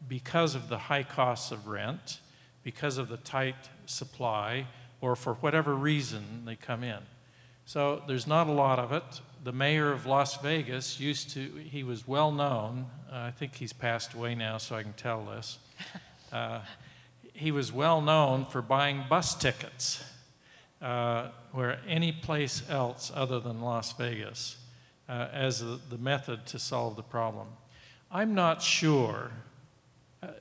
because of the high costs of rent, because of the tight supply, or for whatever reason they come in. So there's not a lot of it. The mayor of Las Vegas he was well known. I think he's passed away now, so I can tell this. He was well known for buying bus tickets where any place else other than Las Vegas as the method to solve the problem. I'm not sure.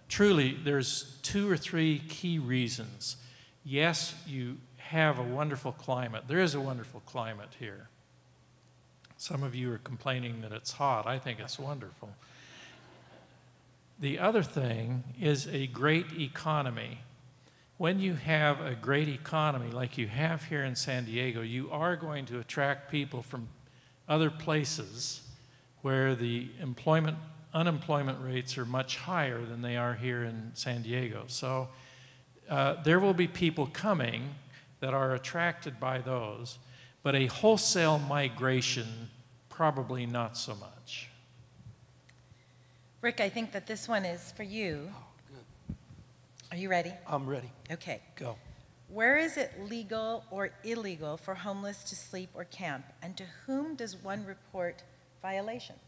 Truly, there's 2 or 3 key reasons. Yes, you have a wonderful climate. There is a wonderful climate here. Some of you are complaining that it's hot. I think it's wonderful. The other thing is a great economy. When you have a great economy like you have here in San Diego, you are going to attract people from other places where the unemployment rates are much higher than they are here in San Diego. So there will be people coming that are attracted by those, but a wholesale migration, probably not so much. Rick, I think that this one is for you. Oh, good. Are you ready? I'm ready. Okay. Go. Where is it legal or illegal for homeless to sleep or camp, and to whom does one report violations?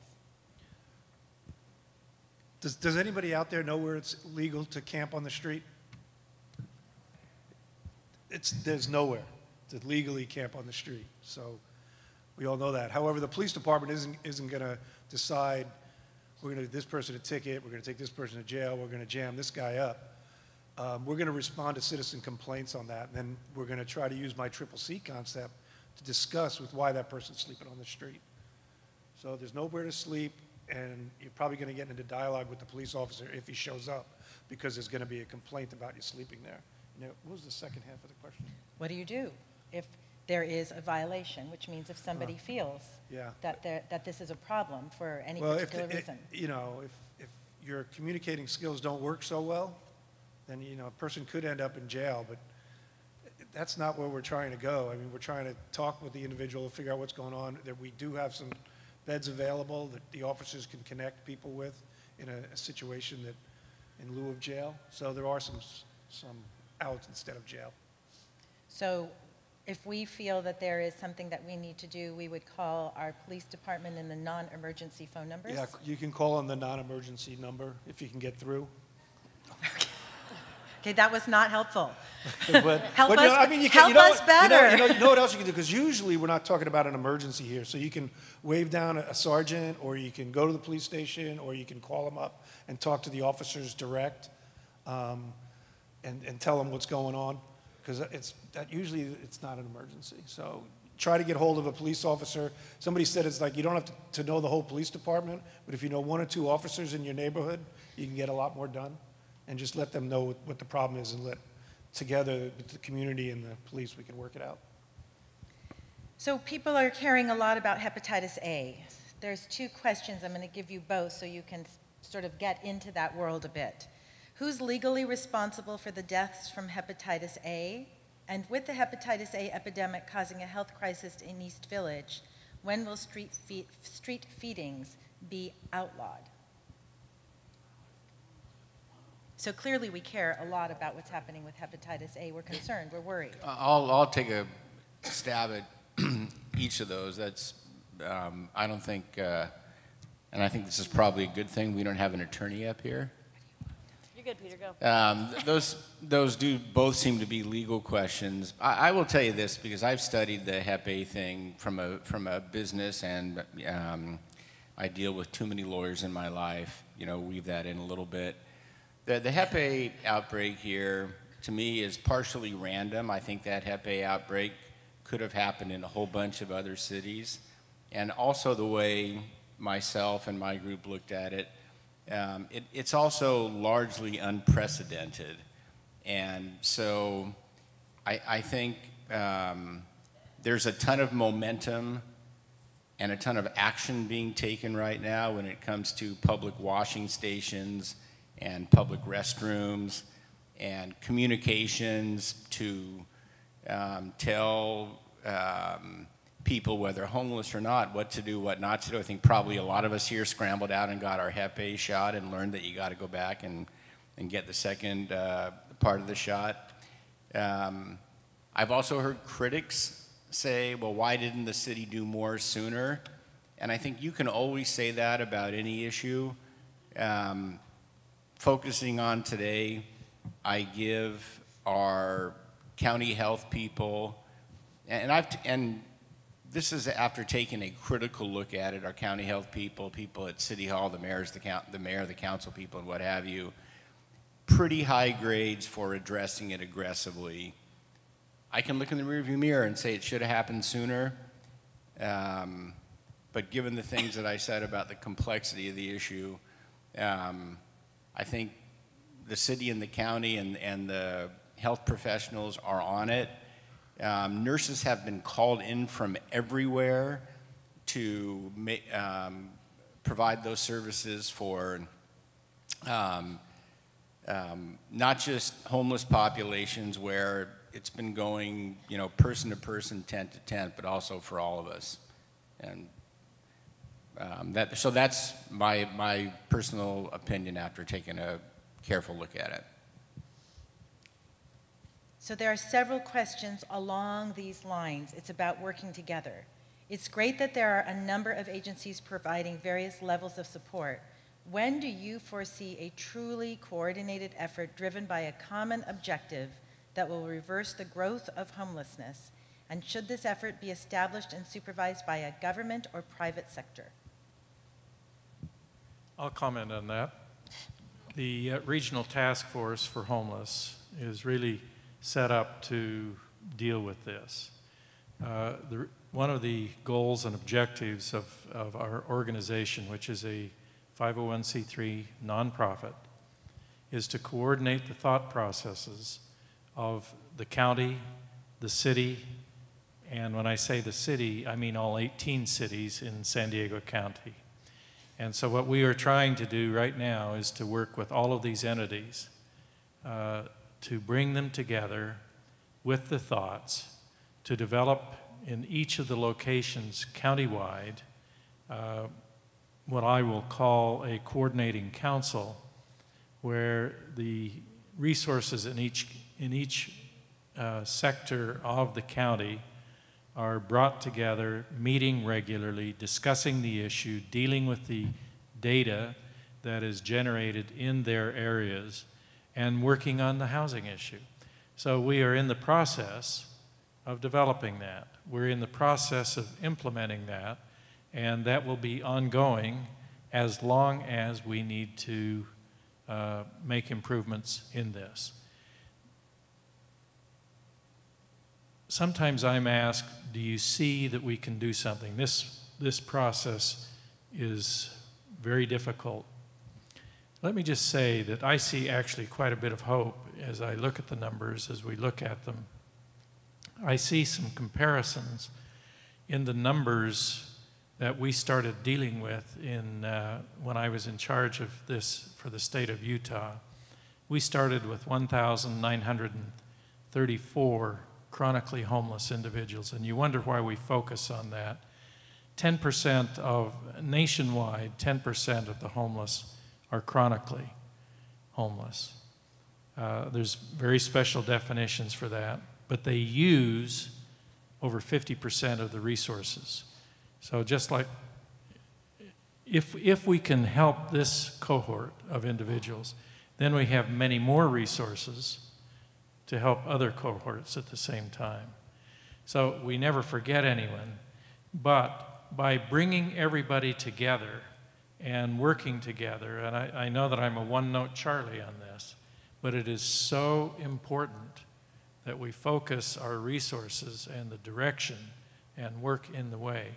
Does anybody out there know where it's legal to camp on the street? There's nowhere to legally camp on the street, so we all know that. However, the police department isn't going to decide, we're going to give this person a ticket, we're going to take this person to jail, we're going to jam this guy up. We're going to respond to citizen complaints on that, and then we're going to try to use my CCC concept to discuss with why that person's sleeping on the street. So there's nowhere to sleep, and you're probably going to get into dialogue with the police officer if he shows up, because there's going to be a complaint about you sleeping there. Now, what was the second half of the question? What do you do if there is a violation, which means if somebody feels that this is a problem for any particular reason? If your communicating skills don't work so well, then a person could end up in jail, but that's not where we're trying to go. I mean, we're trying to talk with the individual, figure out what's going on, that we do have some beds available that the officers can connect people with in a situation that in lieu of jail. So there are some out instead of jail. So if we feel that there is something that we need to do, we would call our police department in the non-emergency phone numbers? Yeah, you can call on the non-emergency number if you can get through. Okay, that was not helpful. Help us better. You know what else you can do? Because usually we're not talking about an emergency here. So you can wave down a sergeant, or you can go to the police station, or you can call them up and talk to the officers direct. And tell them what's going on, because usually it's not an emergency. So try to get hold of a police officer. Somebody said it's like you don't have to know the whole police department, but if you know 1 or 2 officers in your neighborhood, you can get a lot more done. And just let them know what the problem is, and together with the community and the police, we can work it out. So people are caring a lot about hepatitis A. there's two questions. I'm going to give you both so you can sort of get into that world a bit. Who's legally responsible for the deaths from hepatitis A? And with the hepatitis A epidemic causing a health crisis in East Village, when will street feedings be outlawed? So clearly we care a lot about what's happening with hepatitis A. We're concerned, we're worried. I'll take a stab at each of those. That's, I don't think, and I think this is probably a good thing, we don't have an attorney up here. You're good, Peter, go. Those do both seem to be legal questions. I will tell you this, because I've studied the Hep A thing from a business, and I deal with too many lawyers in my life, you know, weave that in a little bit. The Hep A outbreak here, to me, is partially random. I think that Hep A outbreak could have happened in a whole bunch of other cities. And also the way myself and my group looked at it, it's also largely unprecedented. And so I think there's a ton of momentum and a ton of action being taken right now when it comes to public washing stations and public restrooms and communications to tell people, whether homeless or not, what to do, what not to do. I think probably a lot of us here scrambled out and got our Hep A shot and learned that you got to go back and get the second part of the shot. I've also heard critics say, well, why didn't the city do more sooner? And I think you can always say that about any issue. Focusing on today, I give our county health people, and this is after taking a critical look at it, our county health people, people at City Hall, the mayor, the council people, and what have you, pretty high grades for addressing it aggressively. I can look in the rearview mirror and say it should have happened sooner, but given the things that I said about the complexity of the issue, I think the city and the county and the health professionals are on it. Nurses have been called in from everywhere to provide those services for not just homeless populations where it's been going, you know, person to person, tent to tent, but also for all of us. And so that's my personal opinion after taking a careful look at it. So there are several questions along these lines. It's about working together. It's great that there are a number of agencies providing various levels of support. When do you foresee a truly coordinated effort driven by a common objective that will reverse the growth of homelessness? And should this effort be established and supervised by a government or private sector? I'll comment on that. The Regional Task Force for Homeless is really set up to deal with this. One of the goals and objectives of our organization, which is a 501c3 nonprofit, is to coordinate the thought processes of the county, the city, and when I say the city, I mean all 18 cities in San Diego County. And so what we are trying to do right now is to work with all of these entities to bring them together with the thoughts, to develop in each of the locations countywide what I will call a coordinating council, where the resources in each sector of the county are brought together, meeting regularly, discussing the issue, dealing with the data that is generated in their areas, and working on the housing issue. So we are in the process of developing that. We're in the process of implementing that, and that will be ongoing as long as we need to make improvements in this. Sometimes I'm asked, do you see that we can do something? This process is very difficult. Let me just say that I see actually quite a bit of hope as I look at the numbers, as we look at them. I see some comparisons in the numbers that we started dealing with when I was in charge of this for the state of Utah. We started with 1,934 chronically homeless individuals, and you wonder why we focus on that. 10% of, nationwide, 10% of the homeless are chronically homeless. There's very special definitions for that, but they use over 50% of the resources. So just like, if we can help this cohort of individuals, then we have many more resources to help other cohorts at the same time. So we never forget anyone, but by bringing everybody together and working together, and I know that I'm a one-note Charlie on this, but it is so important that we focus our resources and the direction and work in the way.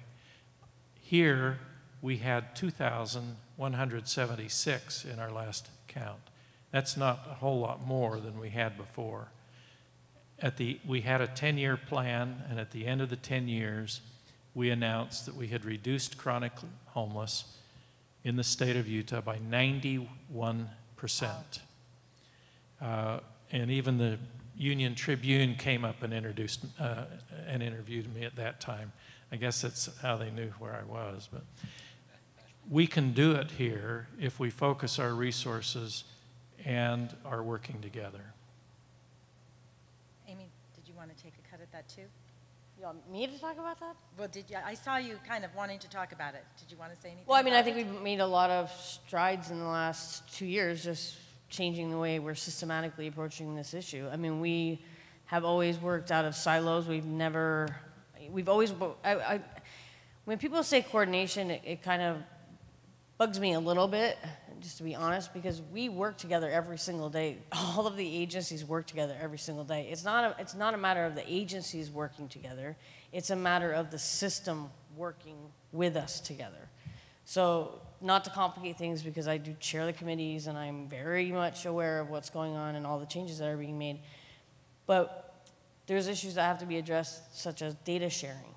Here, we had 2,176 in our last count. That's not a whole lot more than we had before. We had a 10-year plan, and at the end of the 10 years, we announced that we had reduced chronically homeless in the state of Utah by 91%. And even the Union-Tribune came up and interviewed me at that time. I guess that's how they knew where I was. But we can do it here if we focus our resources and are working together. Amy, did you want to take a cut at that too? You want me to talk about that? Well, I saw you kind of wanting to talk about it. Did you want to say anything? Well, I mean, I think we've made a lot of strides in the last 2 years, just changing the way we're systematically approaching this issue. I mean, we have always worked out of silos. When people say coordination, it kind of bugs me a little bit, just to be honest, because we work together every single day. All of the agencies work together every single day. It's not a matter of the agencies working together. It's a matter of the system working with us together. So, not to complicate things, because I do chair the committees and I'm very much aware of what's going on and all the changes that are being made. But there's issues that have to be addressed, such as data sharing.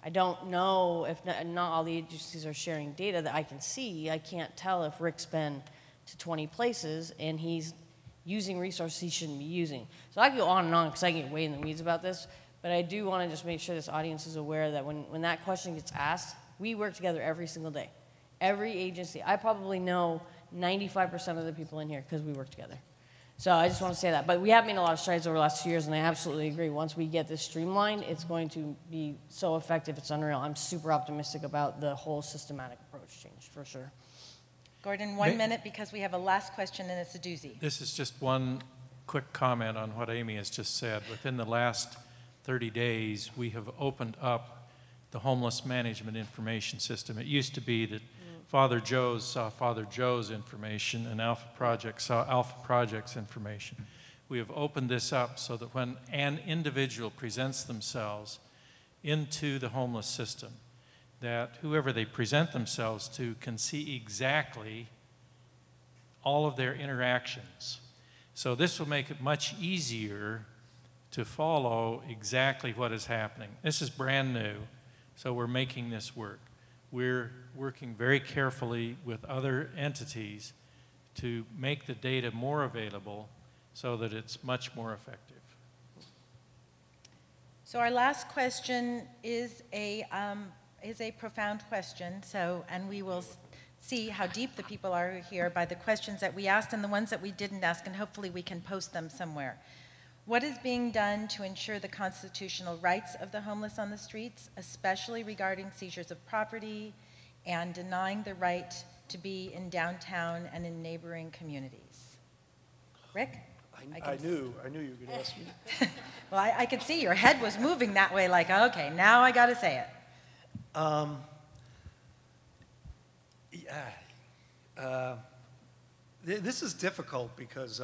I don't know if not all the agencies are sharing data that I can see. I can't tell if Rick's been to 20 places and he's using resources he shouldn't be using. So I can go on and on because I can get way in the weeds about this, but I do want to just make sure this audience is aware that when that question gets asked, we work together every single day. Every agency. I probably know 95% of the people in here because we work together. So I just want to say that. But we have made a lot of strides over the last 2 years, and I absolutely agree. Once we get this streamlined, it's going to be so effective, it's unreal. I'm super optimistic about the whole systematic approach change, for sure. Gordon, 1 minute, because we have a last question, and it's a doozy. This is just one quick comment on what Amy has just said. Within the last 30 days, we have opened up the homeless management information system. It used to be that Father Joe's saw Father Joe's information and Alpha Project saw Alpha Project's information. We have opened this up so that when an individual presents themselves into the homeless system, that whoever they present themselves to can see exactly all of their interactions. So this will make it much easier to follow exactly what is happening. This is brand new, so we're making this work. We're working very carefully with other entities to make the data more available so that it's much more effective. So our last question is a profound question, and we will see how deep the people are here by the questions that we asked and the ones that we didn't ask, and hopefully we can post them somewhere. What is being done to ensure the constitutional rights of the homeless on the streets, especially regarding seizures of property and denying the right to be in downtown and in neighboring communities? Rick? I knew you were going to ask me. Well, I could see your head was moving that way, like, okay, now I got to say it. This is difficult because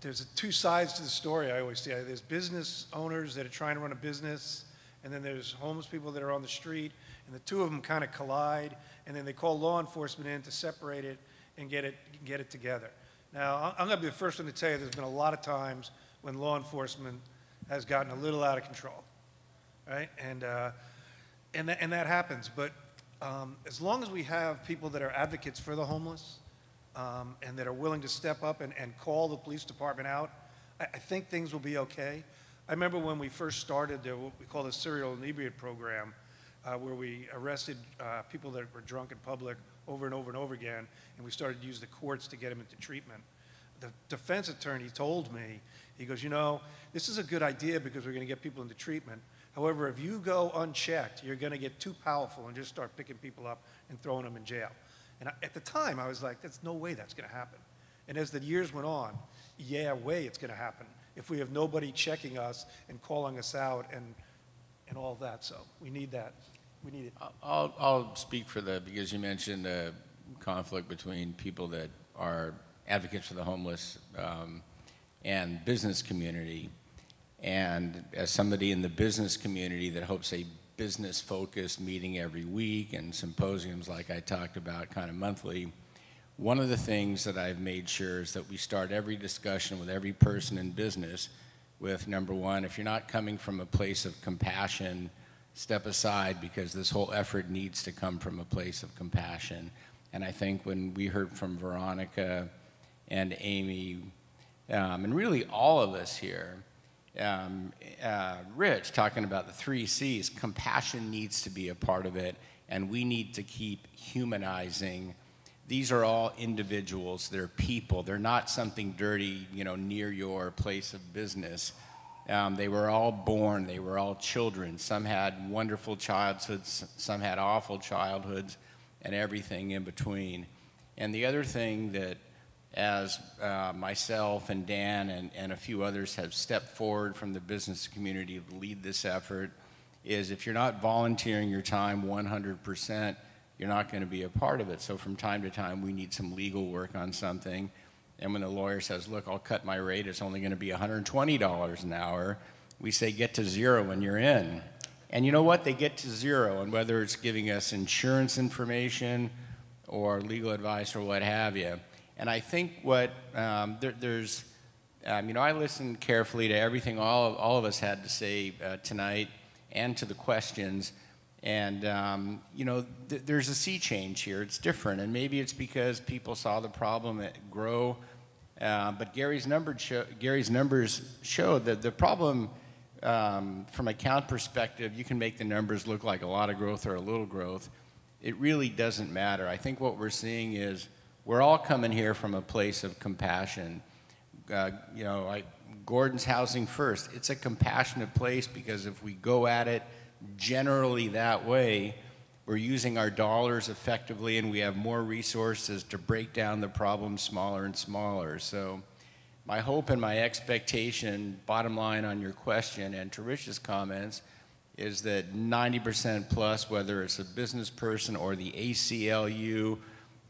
there's two sides to the story I always say. There's business owners that are trying to run a business, and then there's homeless people that are on the street, and the two of them kind of collide, and then they call law enforcement in to separate it and get it together. Now, I'm going to be the first one to tell you there's been a lot of times when law enforcement has gotten a little out of control, right? And and that happens. But as long as we have people that are advocates for the homeless and that are willing to step up and call the police department out, I think things will be okay. I remember when we first started what we call the serial inebriate program, where we arrested people that were drunk in public over and over and over again, and we started to use the courts to get them into treatment. The defense attorney told me, he goes, you know, this is a good idea because we're going to get people into treatment. However, if you go unchecked, you're going to get too powerful and just start picking people up and throwing them in jail. And at the time, I was like, there's no way that's going to happen. And as the years went on, yeah, way it's going to happen if we have nobody checking us and calling us out and all that. So we need that. We need it. I'll speak for because you mentioned a conflict between people that are advocates for the homeless and business community. And as somebody in the business community that hopes a business-focused meeting every week and symposiums like I talked about kind of monthly, one of the things that I've made sure is that we start every discussion with every person in business with, number one, if you're not coming from a place of compassion, step aside, because this whole effort needs to come from a place of compassion. And I think when we heard from Veronica and Amy, and really all of us here, Rich talking about the 3 C's, compassion needs to be a part of it, and we need to keep humanizing. These are all individuals, they're people, they're not something dirty, you know, near your place of business. They were all born, they were all children. Some had wonderful childhoods, some had awful childhoods, and everything in between. And the other thing that, as myself and Dan and a few others have stepped forward from the business community to lead this effort, is if you're not volunteering your time 100%, you're not going to be a part of it. So from time to time, we need some legal work on something. And when the lawyer says, look, I'll cut my rate, it's only going to be $120 an hour, we say get to zero and you're in. And you know what? They get to zero, and whether it's giving us insurance information or legal advice or what have you. And I think what you know, I listened carefully to everything all of us had to say tonight and to the questions. And, you know, there's a sea change here. It's different. And maybe it's because people saw the problem grow. But Gary's numbers showed that the problem, from a count perspective, you can make the numbers look like a lot of growth or a little growth. It really doesn't matter. I think what we're seeing is we're all coming here from a place of compassion. You know, like Gordon's Housing First, it's a compassionate place because if we go at it generally that way, we're using our dollars effectively and we have more resources to break down the problem smaller and smaller. So my hope and my expectation, bottom line on your question and to Rich's comments, is that 90% plus, whether it's a business person or the ACLU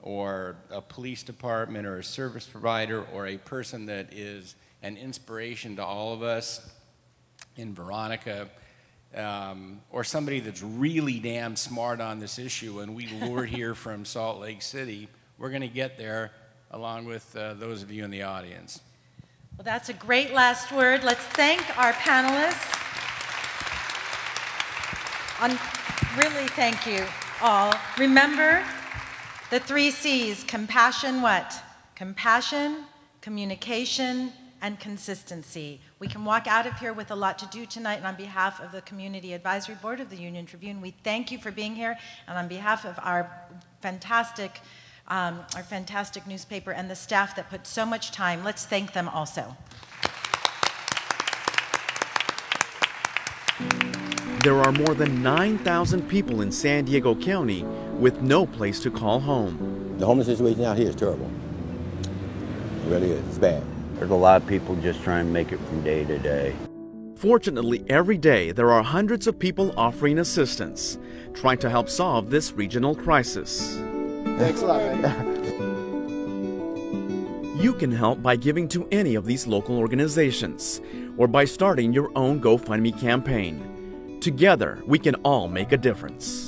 or a police department or a service provider or a person that is an inspiration to all of us in Veronica, or somebody that's really damn smart on this issue and we lured here from Salt Lake City, we're going to get there along with those of you in the audience. Well, that's a great last word. Let's thank our panelists. Really thank you all. Remember the 3 C's, compassion what? Compassion, communication, and consistency. We can walk out of here with a lot to do tonight, and on behalf of the Community Advisory Board of the Union-Tribune, we thank you for being here, and on behalf of our fantastic newspaper and the staff that put so much time, let's thank them also. There are more than 9,000 people in San Diego County with no place to call home. The homeless situation out here is terrible. It really is. It's bad. There's a lot of people just trying to make it from day to day. Fortunately, every day there are hundreds of people offering assistance, trying to help solve this regional crisis. Thanks a lot, man. You can help by giving to any of these local organizations or by starting your own GoFundMe campaign. Together, we can all make a difference.